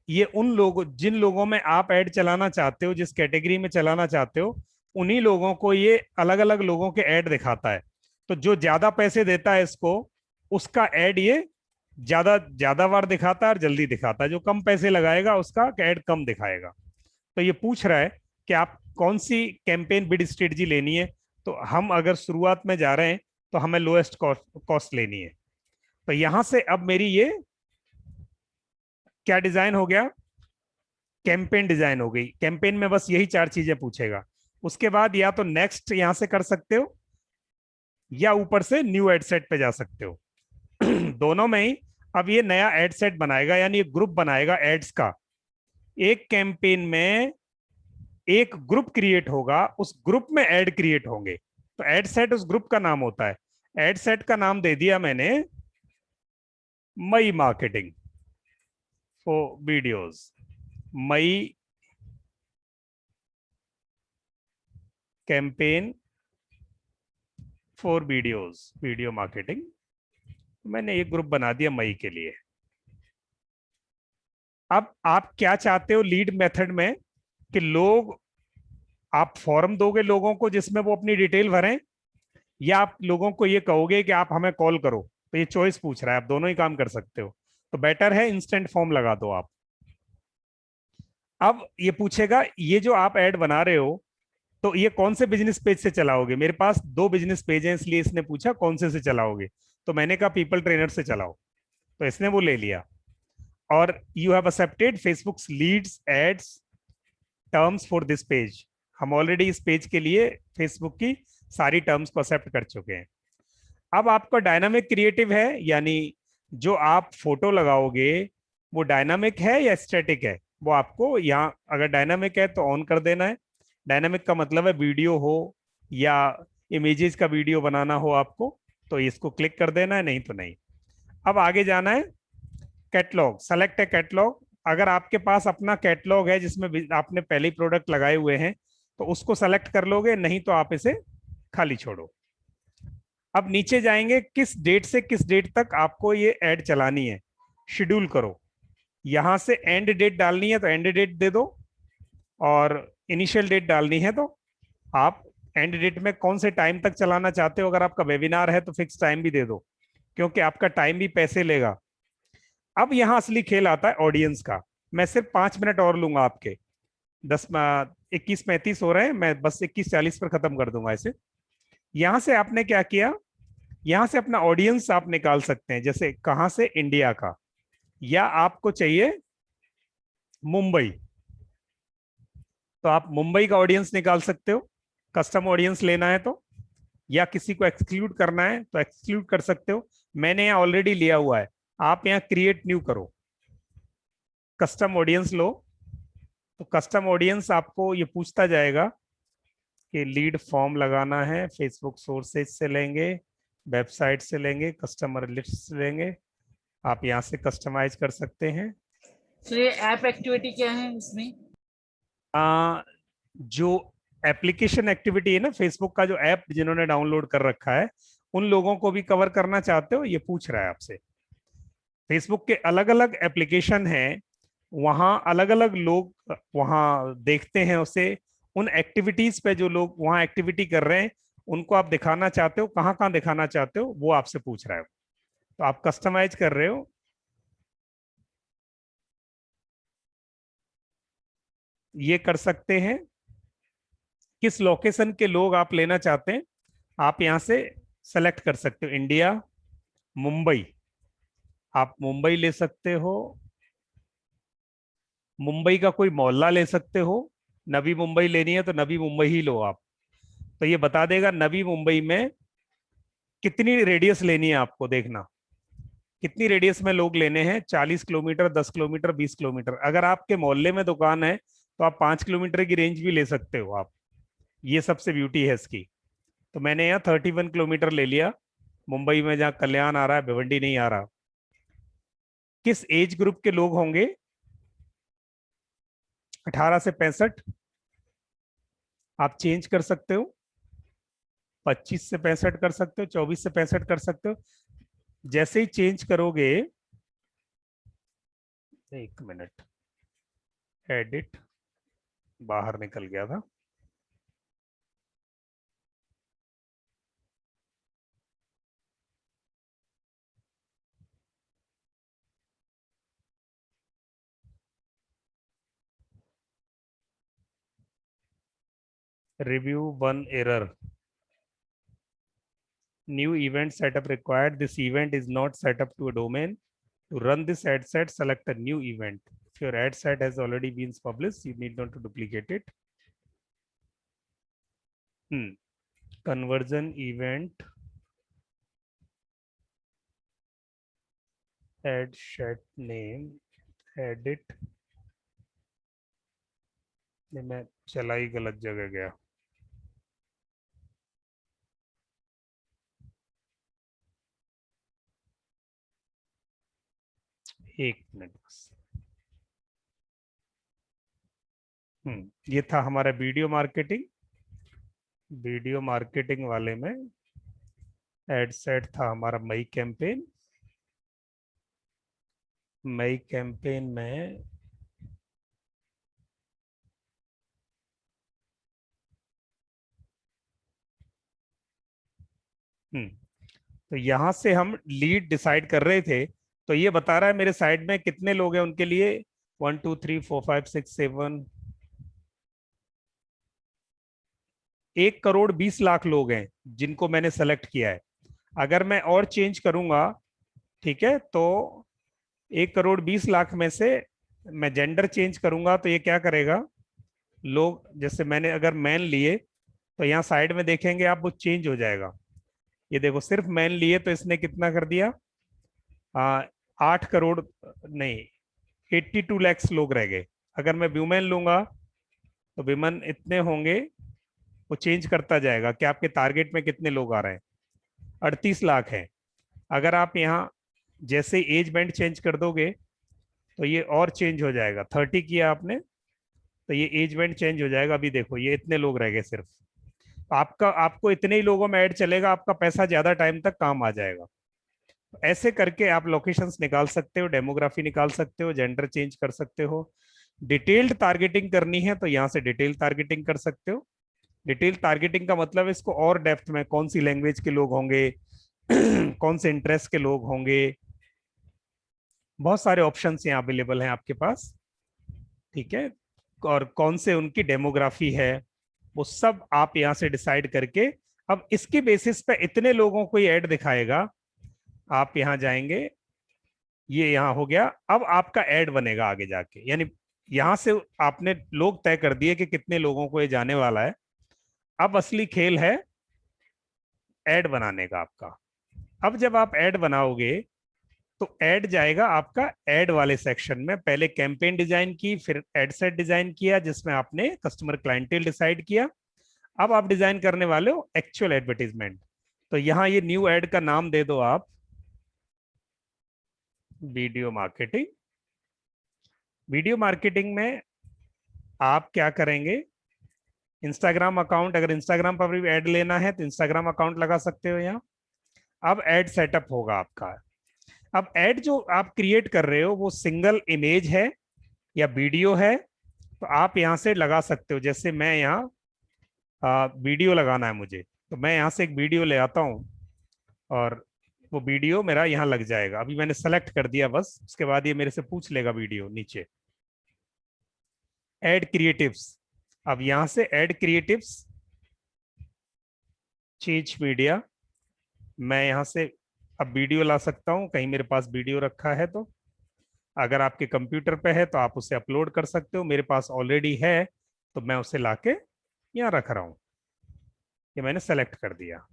Speaker 1: ये उन लोगों, जिन लोगों में आप ऐड चलाना चाहते हो, जिस कैटेगरी में चलाना चाहते हो, उन्हीं लोगों को ये अलग अलग लोगों के ऐड दिखाता है। तो जो ज्यादा पैसे देता है इसको, उसका ऐड ये ज्यादा ज्यादा बार दिखाता है और जल्दी दिखाता है। जो कम पैसे लगाएगा उसका ऐड कम दिखाएगा। तो ये पूछ रहा है कि आप कौन सी कैंपेन बिड स्ट्रेटजी लेनी है। तो हम अगर शुरुआत में जा रहे हैं तो हमें लोएस्ट कॉस्ट लेनी है। तो यहां से अब मेरी ये क्या डिजाइन हो गया, कैंपेन डिजाइन हो गई। कैंपेन में बस यही 4 चीजें पूछेगा। उसके बाद या तो नेक्स्ट यहां से कर सकते हो या ऊपर से न्यू एड सेट पे जा सकते हो। दोनों में ही अब ये नया एड सेट बनाएगा, यानी एक ग्रुप बनाएगा एड्स का। एक कैंपेन में एक ग्रुप क्रिएट होगा, उस ग्रुप में ऐड क्रिएट होंगे, तो एड सेट उस ग्रुप का नाम होता है। एड सेट का नाम दे दिया मैंने my marketing for videos. My campaign for videos, video marketing. मैंने एक ग्रुप बना दिया मई के लिए। अब आप क्या चाहते हो लीड मेथड में, कि लोग, आप फॉर्म दोगे लोगों को जिसमें वो अपनी डिटेल भरें, या आप लोगों को ये कहोगे कि आप हमें कॉल करो। तो ये चॉइस पूछ रहा है, आप दोनों ही काम कर सकते हो। तो बेटर है इंस्टेंट फॉर्म लगा दो आप। अब ये पूछेगा ये जो आप ऐड बना रहे हो, तो ये कौन से बिजनेस पेज से चलाओगे। मेरे पास 2 बिजनेस पेज हैं, इसलिए इसने पूछा कौन से चलाओगे। तो मैंने कहा पीपल ट्रेनर से चलाओ, तो इसने वो ले लिया। और you have accepted Facebook leads ads terms for this page. हम ऑलरेडी इस पेज के लिए फेसबुक की सारी टर्म्स को एक्सेप्ट कर चुके हैं। अब आपका डायनामिक क्रिएटिव है, यानी जो आप फोटो लगाओगे वो डायनामिक है या स्टैटिक है, वो आपको यहाँ, अगर डायनामिक है तो ऑन कर देना है। डायनामिक का मतलब है वीडियो हो या इमेजेस का वीडियो बनाना हो आपको, तो इसको क्लिक कर देना है, नहीं तो नहीं। अब आगे जाना है कैटलॉग, सेलेक्ट है कैटलॉग। अगर आपके पास अपना कैटलॉग है जिसमें आपने पहले ही प्रोडक्ट लगाए हुए हैं तो उसको सेलेक्ट कर लोगे, नहीं तो आप इसे खाली छोड़ो। अब नीचे जाएंगे, किस डेट से किस डेट तक आपको ये ऐड चलानी है, शेड्यूल करो। यहां से एंड डेट डालनी है तो एंड डेट दे दो, और इनिशियल डेट डालनी है तो आप एंड डेट में कौन से टाइम तक चलाना चाहते हो। अगर आपका वेबिनार है तो फिक्स टाइम भी दे दो, क्योंकि आपका टाइम भी पैसे लेगा। अब यहां असली खेल आता है ऑडियंस का। मैं सिर्फ 5 मिनट और लूंगा आपके, 21:35 हो रहे हैं, मैं बस 21:40 पर खत्म कर दूंगा इसे। यहां से आपने क्या किया, यहां से अपना ऑडियंस आप निकाल सकते हैं। जैसे कहां से, इंडिया का, या आपको चाहिए मुंबई, तो आप मुंबई का ऑडियंस निकाल सकते हो, कस्टम ऑडियंस लेना है तो, या किसी को एक्सक्लूड करना है तो एक्सक्लूड कर सकते हो। मैंने यहाँ ऑलरेडी लिया हुआ है, आप यहाँ क्रिएट न्यू करो, कस्टम ऑडियंस लो। तो कस्टम ऑडियंस आपको ये पूछता जाएगा कि लीड फॉर्म लगाना है, फेसबुक सोर्सेज से लेंगे, वेबसाइट से लेंगे, कस्टमर लिस्ट से लेंगे, आप यहाँ से कस्टमाइज कर सकते हैं।
Speaker 3: तो ये ऐप एक्टिविटी क्या है इसमें?
Speaker 1: जो एप्लीकेशन एक्टिविटी है ना, फेसबुक का जो ऐप जिन्होंने डाउनलोड कर रखा है उन लोगों को भी कवर करना चाहते हो, ये पूछ रहा है आपसे। फेसबुक के अलग अलग एप्लीकेशन हैं, वहाँ अलग अलग लोग वहाँ देखते हैं उसे, उन एक्टिविटीज पे जो लोग वहाँ एक्टिविटी कर रहे हैं उनको आप दिखाना चाहते हो, कहाँ कहाँ दिखाना चाहते हो वो आपसे पूछ रहा है। तो आप कस्टमाइज कर रहे हो, ये कर सकते हैं। किस लोकेशन के लोग आप लेना चाहते हैं आप यहां से सेलेक्ट कर सकते हो। इंडिया, मुंबई, आप मुंबई ले सकते हो, मुंबई का कोई मोहल्ला ले सकते हो। नवी मुंबई लेनी है तो नवी मुंबई ही लो आप। तो ये बता देगा नवी मुंबई में कितनी रेडियस लेनी है आपको, देखना कितनी रेडियस में लोग लेने हैं, 40 किलोमीटर, 10 किलोमीटर, 20 किलोमीटर। अगर आपके मोहल्ले में दुकान है तो आप 5 किलोमीटर की रेंज भी ले सकते हो आप, ये सबसे ब्यूटी है इसकी। तो मैंने यहाँ 31 किलोमीटर ले लिया मुंबई में, जहाँ कल्याण आ रहा है, भिवंडी नहीं आ रहा। किस एज ग्रुप के लोग होंगे, 18 से 65 आप चेंज कर सकते हो, 25 से 65 कर सकते हो, 24 से 65 कर सकते हो। जैसे ही चेंज करोगे, एक मिनट, एडिट, बाहर निकल गया था। Review one error. New event setup required. This event is not set up to a domain. To run this ad set, select a new event. If your ad set has already been published, you need not to duplicate it. Conversion event, ad set name, edit. मैं चला ही गलत जगह गया। एक minute बस। ये था हमारा वीडियो मार्केटिंग। वीडियो मार्केटिंग वाले में एड सेट था हमारा मई कैंपेन। मई कैंपेन में तो यहां से हम लीड डिसाइड कर रहे थे। तो ये बता रहा है मेरे साइड में कितने लोग हैं उनके लिए, 1 2 3 4 5 6 7, 1,20,00,000 लोग हैं जिनको मैंने सेलेक्ट किया है। अगर मैं और चेंज करूंगा, ठीक है, तो 1,20,00,000 में से मैं जेंडर चेंज करूंगा तो ये क्या करेगा, लोग जैसे मैंने अगर मैन लिए तो यहाँ साइड में देखेंगे आप, वो चेंज हो जाएगा। ये देखो सिर्फ मैन लिए तो इसने कितना कर दिया, 8 करोड़ नहीं, 82 lakhs लोग रह गए। अगर मैं वुमेन लूंगा तो विमेन इतने होंगे, वो चेंज करता जाएगा कि आपके टारगेट में कितने लोग आ रहे हैं, 38 लाख है। अगर आप यहाँ जैसे एज बैंड चेंज कर दोगे तो ये और चेंज हो जाएगा। 30 किया आपने तो ये एज बैंड चेंज हो जाएगा। अभी देखो ये इतने लोग रह गए सिर्फ, आपको इतने ही लोगों में ऐड चलेगा, आपका पैसा ज्यादा टाइम तक काम आ जाएगा। ऐसे करके आप लोकेशंस निकाल सकते हो, डेमोग्राफी निकाल सकते हो, जेंडर चेंज कर सकते हो। डिटेल्ड टारगेटिंग करनी है तो यहाँ से डिटेल टारगेटिंग कर सकते हो। डिटेल टारगेटिंग का मतलब इसको और डेप्थ में, कौन सी लैंग्वेज के लोग होंगे, कौन से इंटरेस्ट के लोग होंगे, बहुत सारे ऑप्शंस यहाँ अवेलेबल हैं आपके पास, ठीक है। और कौन से उनकी डेमोग्राफी है, वो सब आप यहाँ से डिसाइड करके, अब इसके बेसिस पे इतने लोगों को ये ऐड दिखाएगा। आप यहाँ जाएंगे, ये यहाँ हो गया। अब आपका ऐड बनेगा आगे जाके, यानी यहां से आपने लोग तय कर दिए कि कितने लोगों को ये जाने वाला है। अब असली खेल है ऐड बनाने का आपका। अब जब आप ऐड बनाओगे तो ऐड जाएगा आपका ऐड वाले सेक्शन में। पहले कैंपेन डिजाइन की, फिर एड सेट डिजाइन किया जिसमें आपने कस्टमर क्लाइंटेल डिसाइड किया। अब आप डिजाइन करने वाले हो एक्चुअल एडवर्टीजमेंट। तो यहां ये न्यू ऐड का नाम दे दो आप वीडियो मार्केटिंग। वीडियो मार्केटिंग में आप क्या करेंगे, इंस्टाग्राम अकाउंट, अगर इंस्टाग्राम पर भी ऐड लेना है तो इंस्टाग्राम अकाउंट लगा सकते हो यहाँ। अब ऐड सेटअप होगा आपका। अब ऐड जो आप क्रिएट कर रहे हो वो सिंगल इमेज है या वीडियो है, तो आप यहां से लगा सकते हो। जैसे मैं यहाँ वीडियो लगाना है मुझे, तो मैं यहाँ से एक वीडियो ले आता हूँ और वो वीडियो मेरा यहाँ लग जाएगा। अभी मैंने सेलेक्ट कर दिया बस, उसके बाद ये मेरे से पूछ लेगा वीडियो नीचे। ऐड क्रिएटिव्स, अब यहां से ऐड क्रिएटिव्स, चेंज मीडिया, मैं यहां से अब वीडियो ला सकता हूं, कहीं मेरे पास वीडियो रखा है तो। अगर आपके कंप्यूटर पे है तो आप उसे अपलोड कर सकते हो, मेरे पास ऑलरेडी है तो मैं उसे लाके यहाँ रख रहा हूं। ये मैंने सेलेक्ट कर दिया।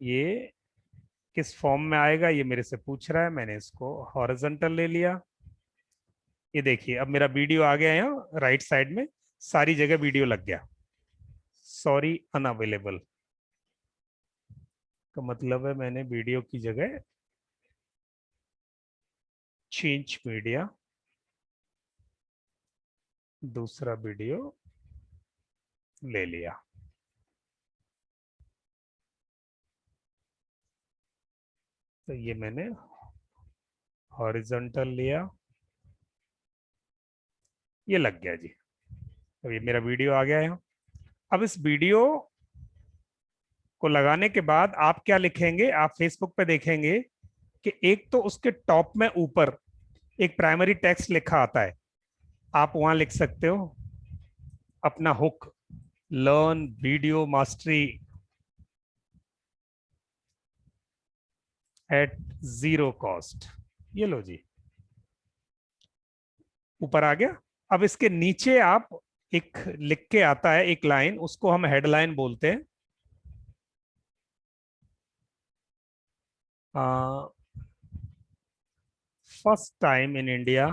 Speaker 1: ये किस फॉर्म में आएगा ये मेरे से पूछ रहा है, मैंने इसको हॉरिजॉन्टल ले लिया। ये देखिए अब मेरा वीडियो आ गया यहाँ राइट साइड में, सारी जगह वीडियो लग गया। सॉरी अनअवेलेबल का मतलब है मैंने वीडियो की जगह चेंज मीडिया, दूसरा वीडियो ले लिया। तो ये मैंने हॉरिजॉन्टल लिया, ये लग गया जी। तो ये मेरा वीडियो आ गया यहाँ। अब इस वीडियो को लगाने के बाद आप क्या लिखेंगे, आप फेसबुक पे देखेंगे कि एक तो उसके टॉप में ऊपर एक प्राइमरी टेक्स्ट लिखा आता है, आप वहां लिख सकते हो अपना hook, learn video mastery at 0 cost. ये लो जी, ऊपर आ गया। अब इसके नीचे आप एक लिख के आता है एक लाइन, उसको हम हेडलाइन बोलते हैं। First time in India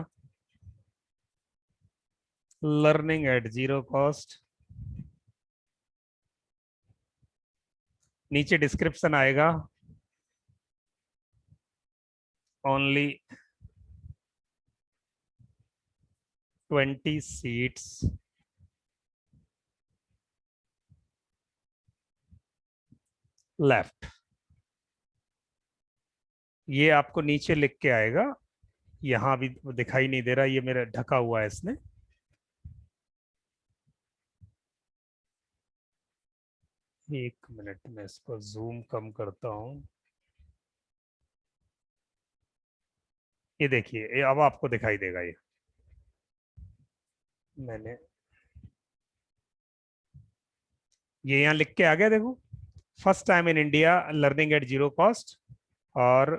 Speaker 1: learning at 0 cost. नीचे डिस्क्रिप्शन आएगा, ओनली 20 सीट्स लेफ्ट। ये आपको नीचे लिख के आएगा, यहां भी दिखाई नहीं दे रहा, ये मेरा ढका हुआ है इसने। एक मिनट में इसको जूम कम करता हूं। ये देखिए ये अब आपको दिखाई देगा। ये मैंने ये यहाँ लिख के आ गया, देखो first time in India learning at 0 cost. और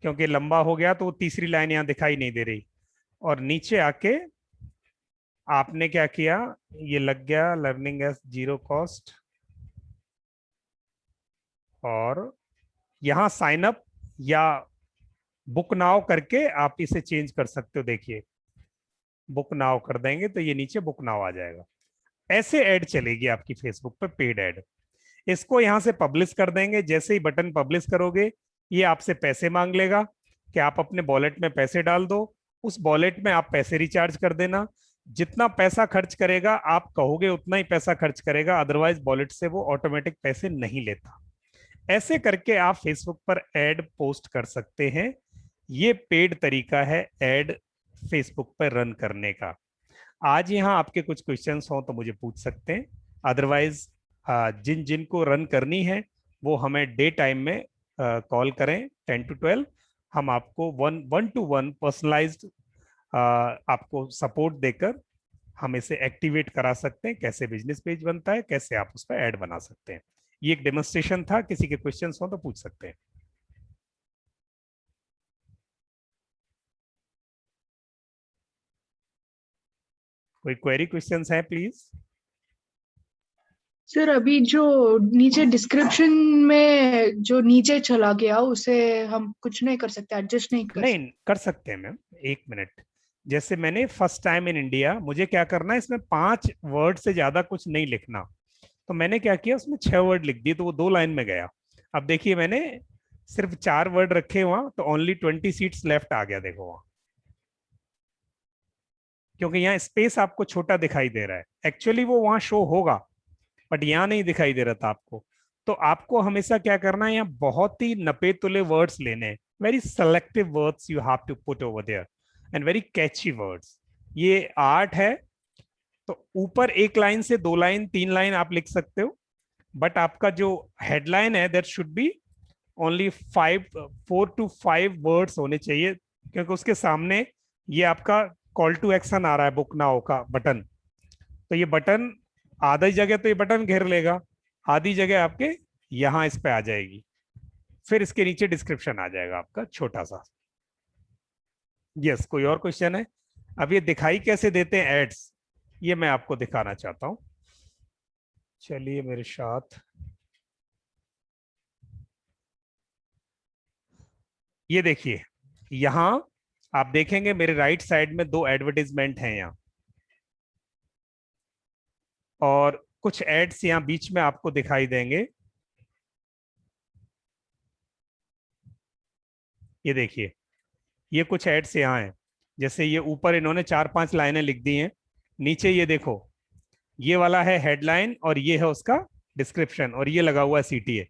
Speaker 1: क्योंकि लंबा हो गया तो वो तीसरी लाइन यहाँ दिखाई नहीं दे रही, और नीचे आके आपने क्या किया, ये लग गया लर्निंग एट 0 कॉस्ट। और यहाँ साइन अप या बुक नाउ करके आप इसे चेंज कर सकते हो। देखिए बुक नाउ कर देंगे तो ये नीचे बुक नाउ आ जाएगा। ऐसे ऐड चलेगी आपकी फेसबुक पे, पेड ऐड। इसको यहां से पब्लिश कर देंगे। जैसे ही बटन पब्लिश करोगे ये आपसे पैसे मांग लेगा कि आप अपने वॉलेट में पैसे डाल दो। उस वॉलेट में आप पैसे रिचार्ज कर देना। जितना पैसा खर्च करेगा आप कहोगे उतना ही पैसा खर्च करेगा, अदरवाइज वॉलेट से वो ऑटोमेटिक पैसे नहीं लेता। ऐसे करके आप फेसबुक पर ऐड पोस्ट कर सकते हैं। ये पेड तरीका है ऐड फेसबुक पर रन करने का। आज यहाँ आपके कुछ क्वेश्चंस हो तो मुझे पूछ सकते हैं, अदरवाइज जिन जिन को रन करनी है वो हमें डे टाइम में कॉल करें 10 to 12। हम आपको 1-to-1 पर्सनलाइज्ड आपको सपोर्ट देकर हम इसे एक्टिवेट करा सकते हैं। कैसे बिजनेस पेज बनता है, कैसे आप उस पर ऐड बना सकते हैं। ये एक डेमोन्स्ट्रेशन था। किसी के क्वेश्चंस हो तो पूछ सकते हैं। कोई क्वेरी क्वेश्चंस है प्लीज?
Speaker 6: सर अभी जो नीचे डिस्क्रिप्शन में जो नीचे चला गया उसे हम कुछ नहीं कर सकते, एडजस्ट नहीं कर सकते?
Speaker 1: नहीं कर सकते हैं मैम, एक मिनट। जैसे मैंने फर्स्ट टाइम इन इंडिया, मुझे क्या करना है, इसमें 5 वर्ड से ज्यादा कुछ नहीं लिखना, तो मैंने क्या किया, उसमें 6 वर्ड लिख दिए, तो वो 2 लाइन में गया। अब देखिए मैंने सिर्फ 4 वर्ड रखे वहां, तो ओनली 20 सीट्स लेफ्ट आ गया, देखो वहां, क्योंकि यहाँ स्पेस आपको छोटा दिखाई दे रहा है। एक्चुअली वो वहां शो होगा, बट यहाँ नहीं दिखाई दे रहा था आपको। तो आपको हमेशा क्या करना है, यहाँ बहुत ही नपे तुले वर्ड्स लेने हैं, very selective words you have to put over there and very catchy words. ये आर्ट है, तो ऊपर 1 लाइन से 2 लाइन 3 लाइन आप लिख सकते हो, बट आपका जो हेडलाइन है that should be only 4 to 5 words होने चाहिए, क्योंकि उसके सामने ये आपका कॉल टू एक्शन आ रहा है, बुक नाउ का बटन। तो ये बटन आधी जगह तो ये बटन घेर लेगा, आधी जगह आपके यहां इस पे आ जाएगी, फिर इसके नीचे डिस्क्रिप्शन आ जाएगा आपका छोटा सा। यस, कोई और क्वेश्चन है? अब ये दिखाई कैसे देते हैं एड्स, ये मैं आपको दिखाना चाहता हूं। चलिए मेरे साथ, ये देखिए, यहां आप देखेंगे मेरे राइट साइड में 2 एडवर्टाइजमेंट हैं यहाँ, और कुछ एड्स यहाँ बीच में आपको दिखाई देंगे। ये देखिए, ये कुछ एड्स यहाँ हैं, जैसे ये ऊपर इन्होंने 4-5 लाइनें लिख दी हैं, नीचे ये देखो, ये वाला है हेडलाइन और ये है उसका डिस्क्रिप्शन, और ये लगा हुआ है CTA।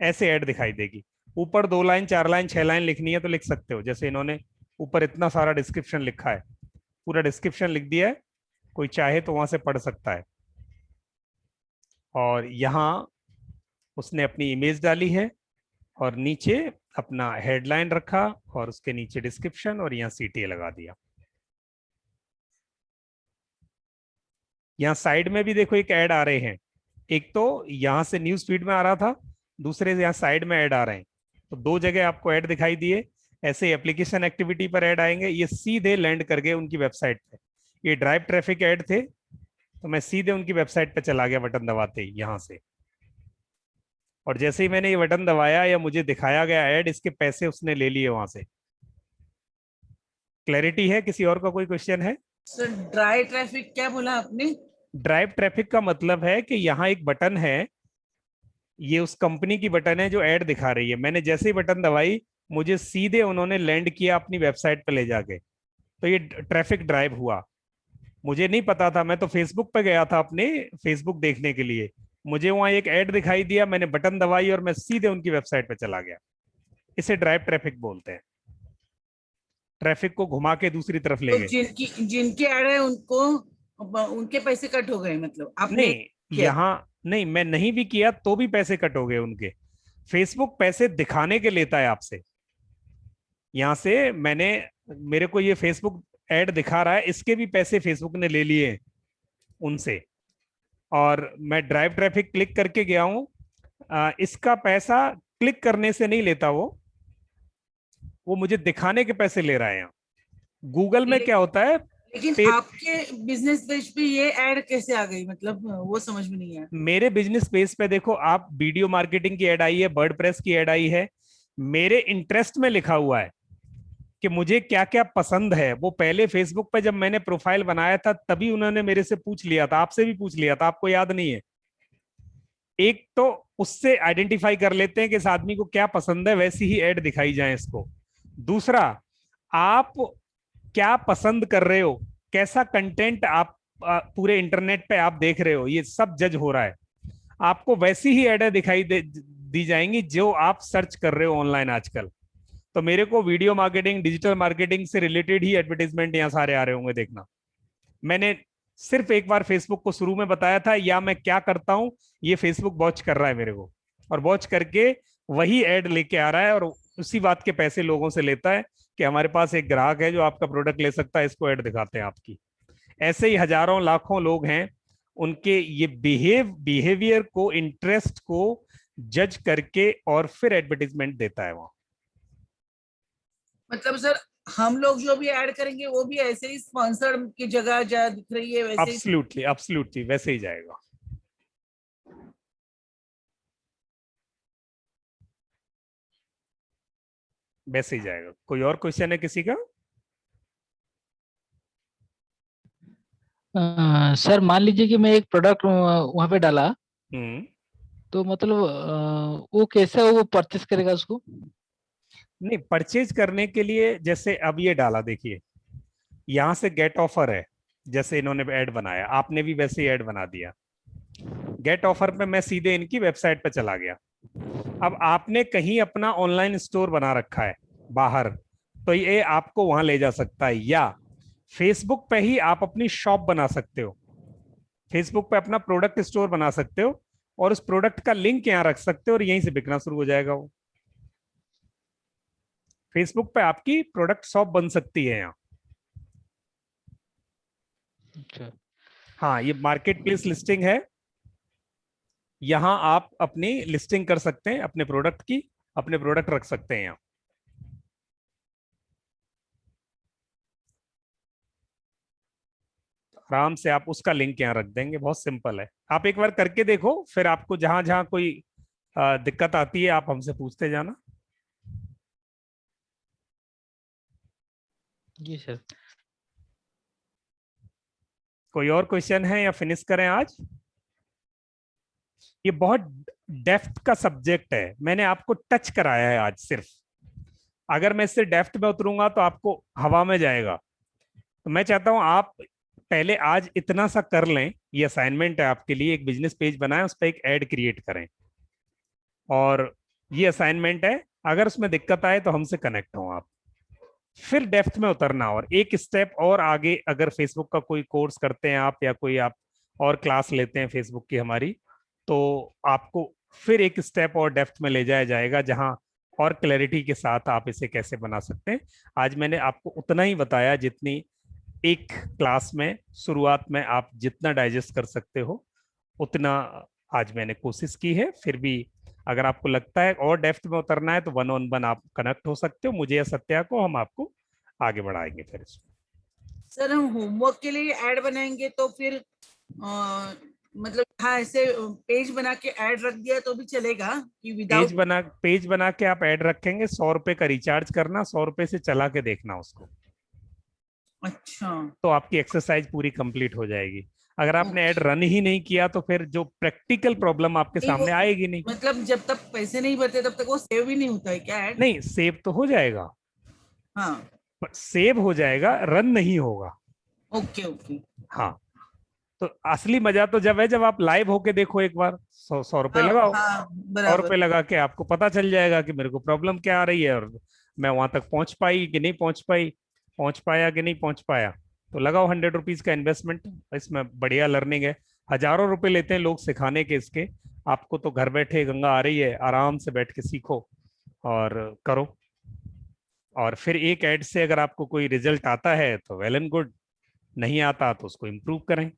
Speaker 1: ऐसे ऐड दिखाई देगी। ऊपर 2 लाइन 4 लाइन 6 लाइन लिखनी है तो लिख सकते हो, जैसे इन्होंने ऊपर इतना सारा डिस्क्रिप्शन लिखा है, पूरा डिस्क्रिप्शन लिख दिया है, कोई चाहे तो वहां से पढ़ सकता है। और यहाँ उसने अपनी इमेज डाली है, और नीचे अपना हेडलाइन रखा, और उसके नीचे डिस्क्रिप्शन, और यहाँ CTA लगा दिया। यहाँ साइड में भी देखो एक ऐड आ रहे हैं, एक तो यहाँ से न्यूज फीड में आ रहा था, दूसरे से यहाँ साइड में ऐड आ रहे हैं, तो 2 जगह आपको ऐड दिखाई दिए। ऐसे एप्लीकेशन एक्टिविटी पर ऐड आएंगे, ये सीधे लैंड कर गए उनकी वेबसाइट पे। ये ड्राइव ट्रैफिक ऐड थे, तो मैं सीधे उनकी वेबसाइट पे चला गया बटन दबाते ही यहाँ से, और जैसे ही मैंने ये बटन दबाया या मुझे दिखाया गया ऐड, इसके पैसे उसने ले लिए वहां से। क्लैरिटी है? किसी और का कोई क्वेश्चन है?
Speaker 3: सर ड्राई ट्रैफिक क्या बोला आपने?
Speaker 1: ड्राइव ट्रैफिक का मतलब है कि यहाँ एक बटन है, ये उस कंपनी की बटन है जो ऐड दिखा रही है, मैंने जैसे ही बटन दबाई मुझे सीधे उन्होंने लैंड किया अपनी वेबसाइट पे ले जाके, तो ये ट्रैफिक ड्राइव हुआ। मुझे नहीं पता था, मैं तो फेसबुक पे गया था अपने फेसबुक देखने के लिए, मुझे वहां एक ऐड दिखाई दिया, मैंने बटन दबाई और मैं सीधे उनकी वेबसाइट पे चला गया। इसे ड्राइव ट्रैफिक बोलते हैं, ट्रैफिक को घुमा के दूसरी तरफ ले
Speaker 3: तो
Speaker 1: गए।
Speaker 3: जिनकी ऐड है उनको उनके पैसे कट हो गए, मतलब आपने
Speaker 1: नहीं, यहाँ नहीं, मैं नहीं भी किया तो भी पैसे कट हो गए उनके। फेसबुक पैसे दिखाने के लेता है आपसे, यहाँ से मैंने, मेरे को ये फेसबुक ऐड दिखा रहा है, इसके भी पैसे फेसबुक ने ले लिए उनसे, और मैं ड्राइव ट्रैफिक क्लिक करके गया हूँ, इसका पैसा क्लिक करने से नहीं लेता वो मुझे दिखाने के पैसे ले रहा है। यहाँ गूगल में क्या होता है,
Speaker 3: लेकिन आपके बिजनेस पेज पे ये ऐड कैसे आ गई, मतलब वो समझ में नहीं आया।
Speaker 1: मेरे बिजनेस पेज पे देखो आप, वीडियो मार्केटिंग की ऐड आई है, वर्डप्रेस की ऐड आई है, मेरे इंटरेस्ट में लिखा हुआ है कि मुझे क्या क्या पसंद है। वो पहले फेसबुक पे जब मैंने प्रोफाइल बनाया था तभी उन्होंने मेरे से पूछ लिया था, आपसे भी पूछ लिया था, आपको याद नहीं है? एक तो उससे आइडेंटिफाई कर लेते हैं कि इस आदमी को क्या पसंद है, वैसी ही ऐड दिखाई जाए इसको। दूसरा, आप क्या पसंद कर रहे हो, कैसा कंटेंट आप पूरे इंटरनेट पे आप देख रहे हो, ये सब जज हो रहा है। आपको वैसी ही ऐड दिखाई दी जाएंगी जो आप सर्च कर रहे हो ऑनलाइन आजकल। तो मेरे को वीडियो मार्केटिंग, डिजिटल मार्केटिंग से रिलेटेड ही एडवर्टाइजमेंट यहाँ सारे आ रहे होंगे, देखना। मैंने सिर्फ एक बार फेसबुक को शुरू में बताया था, या मैं क्या करता हूँ, ये फेसबुक वॉच कर रहा है मेरे को, और वॉच करके वही ऐड लेके आ रहा है, और उसी बात के पैसे लोगों से लेता है कि हमारे पास एक ग्राहक है जो आपका प्रोडक्ट ले सकता है, इसको ऐड दिखाते हैं आपकी। ऐसे ही हजारों लाखों लोग हैं, उनके ये बिहेवियर को, इंटरेस्ट को जज करके और फिर एडवर्टाइजमेंट देता है वहां।
Speaker 3: मतलब सर हम लोग जो भी ऐड करेंगे वो भी ऐसे ही स्पॉन्सर्ड की जगह जहाँ दिख रही है वैसे ही।
Speaker 1: एब्सोल्युटली एब्सोल्युटली वैसे ही जाएगा। वैसे ही जाएगा। कोई और क्वेश्चन है किसी का?
Speaker 7: सर मान लीजिए कि मैं एक प्रोडक्ट वहां पे डाला,
Speaker 1: हम्म।
Speaker 7: तो मतलब वो कैसे वो परचेस करेगा उसको?
Speaker 1: नहीं, परचेज करने के लिए जैसे अब ये डाला, देखिए यहां से गेट ऑफर है, जैसे इन्होंने ऐड बनाया, आपने भी वैसे ही ऐड बना दिया। गेट ऑफर पे मैं सीधे इनकी वेबसाइट पे चला गया। अब आपने कहीं अपना ऑनलाइन स्टोर बना रखा है बाहर, तो ये आपको वहां ले जा सकता है, या फेसबुक पे ही आप अपनी शॉप बना सकते हो। फेसबुक पे अपना प्रोडक्ट स्टोर बना सकते हो और उस प्रोडक्ट का लिंक यहाँ रख सकते हो और यहीं से बिकना शुरू हो जाएगा वो। फेसबुक पे आपकी प्रोडक्ट शॉप बन सकती है यहाँ।
Speaker 7: अच्छा।
Speaker 1: हाँ, ये मार्केट प्लेस लिस्टिंग है। यहाँ आप अपनी लिस्टिंग कर सकते हैं अपने प्रोडक्ट की, अपने प्रोडक्ट रख सकते हैं यहाँ। आराम से आप उसका लिंक यहाँ रख देंगे, बहुत सिंपल है। आप एक बार करके देखो, फिर आपको जहां जहां कोई दिक्कत आती है आप हमसे पूछते जाना।
Speaker 7: जी सर।
Speaker 1: कोई और क्वेश्चन है या फिनिश करें आज? ये बहुत डेप्थ का सब्जेक्ट है, मैंने आपको टच कराया है आज सिर्फ। अगर मैं इससे डेप्थ में उतरूंगा तो आपको हवा में जाएगा। तो मैं चाहता हूं आप पहले आज इतना सा कर लें। ये असाइनमेंट है आपके लिए, एक बिजनेस पेज बनाएं, उस पर एक ऐड क्रिएट करें, और ये असाइनमेंट है। अगर उसमें दिक्कत आए तो हमसे कनेक्ट हो आप, फिर डेप्थ में उतरना और एक स्टेप और आगे। अगर फेसबुक का कोई कोर्स करते हैं आप, या कोई आप और क्लास लेते हैं फेसबुक की हमारी, तो आपको फिर एक स्टेप और डेप्थ में ले जाया जाएगा, जहां और क्लैरिटी के साथ आप इसे कैसे बना सकते हैं। आज मैंने आपको उतना ही बताया जितनी एक क्लास में शुरुआत में आप जितना डाइजेस्ट कर सकते हो उतना आज मैंने कोशिश की है। फिर भी अगर आपको लगता है और डेप्थ में उतरना है तो 1-on-1 आप कनेक्ट हो सकते हो मुझे या सत्या को, हम आपको आगे बढ़ाएंगे फिर इसमें।
Speaker 3: सर हम होमवर्क के लिए ऐड बनाएंगे तो फिर मतलब हाँ ऐसे पेज बना के ऐड रख दिया तो भी चलेगा कि विदाउट?
Speaker 1: पेज बना के आप ऐड रखेंगे, 100 रुपए का रिचार्ज करना, 100 रुपए से चला के देखना उसको,
Speaker 3: अच्छा।
Speaker 1: तो आपकी एक्सरसाइज पूरी कंप्लीट हो जाएगी। अगर आपने ऐड रन ही नहीं किया तो फिर जो प्रैक्टिकल प्रॉब्लम आपके
Speaker 3: नहीं,
Speaker 1: सामने
Speaker 3: वो
Speaker 1: आएगी नहीं।
Speaker 3: मतलब जब तक पैसे नहीं भरते तब तक वो सेव भी नहीं होता है क्या ऐड?
Speaker 1: नहीं, सेव तो हो जाएगा,
Speaker 3: हाँ।
Speaker 1: सेव हो जाएगा, रन नहीं होगा।
Speaker 3: Okay okay.
Speaker 1: हाँ, तो असली मजा तो जब है जब आप लाइव होके देखो एक बार। 100 रुपए
Speaker 3: हाँ
Speaker 1: लगाओ,
Speaker 3: हाँ
Speaker 1: 100
Speaker 3: बराबर।
Speaker 1: रुपए लगा के आपको पता चल जाएगा कि मेरे को प्रॉब्लम क्या आ रही है, और मैं वहां तक पहुंच पाई कि नहीं पहुंच पाई, पहुंच पाया कि नहीं पहुंच पाया। तो लगाओ 100 रुपीज का इन्वेस्टमेंट, इसमें बढ़िया लर्निंग है। हजारों रुपए लेते हैं लोग सिखाने के इसके, आपको तो घर बैठे गंगा आ रही है, आराम से बैठ के सीखो और करो। और फिर एक ऐड से अगर आपको कोई रिजल्ट आता है तो वेल एंड गुड, नहीं आता तो उसको इम्प्रूव करें।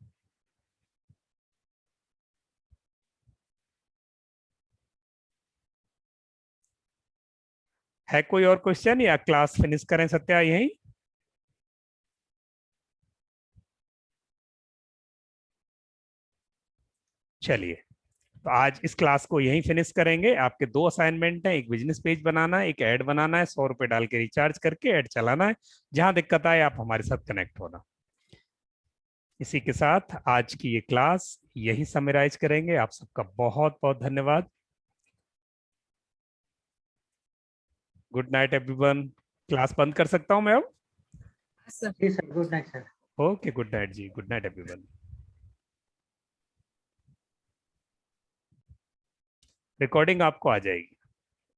Speaker 1: है कोई और क्वेश्चन या क्लास फिनिश करें सत्या यही? चलिए, तो आज इस क्लास को यहीं फिनिश करेंगे। आपके 2 असाइनमेंट हैं, एक बिजनेस पेज बनाना है, एक ऐड बनाना है, 100 रुपए डाल के रिचार्ज करके ऐड चलाना है। जहां दिक्कत आए आप हमारे साथ कनेक्ट होना। इसी के साथ आज की ये क्लास यही समराइज करेंगे। आप सबका बहुत बहुत धन्यवाद। Good night everyone. क्लास बंद कर सकता हूं मैं अब?
Speaker 5: जी sir, good night sir.
Speaker 1: Okay, good night जी, गुड नाइट एवरीवन। रिकॉर्डिंग आपको आ जाएगी।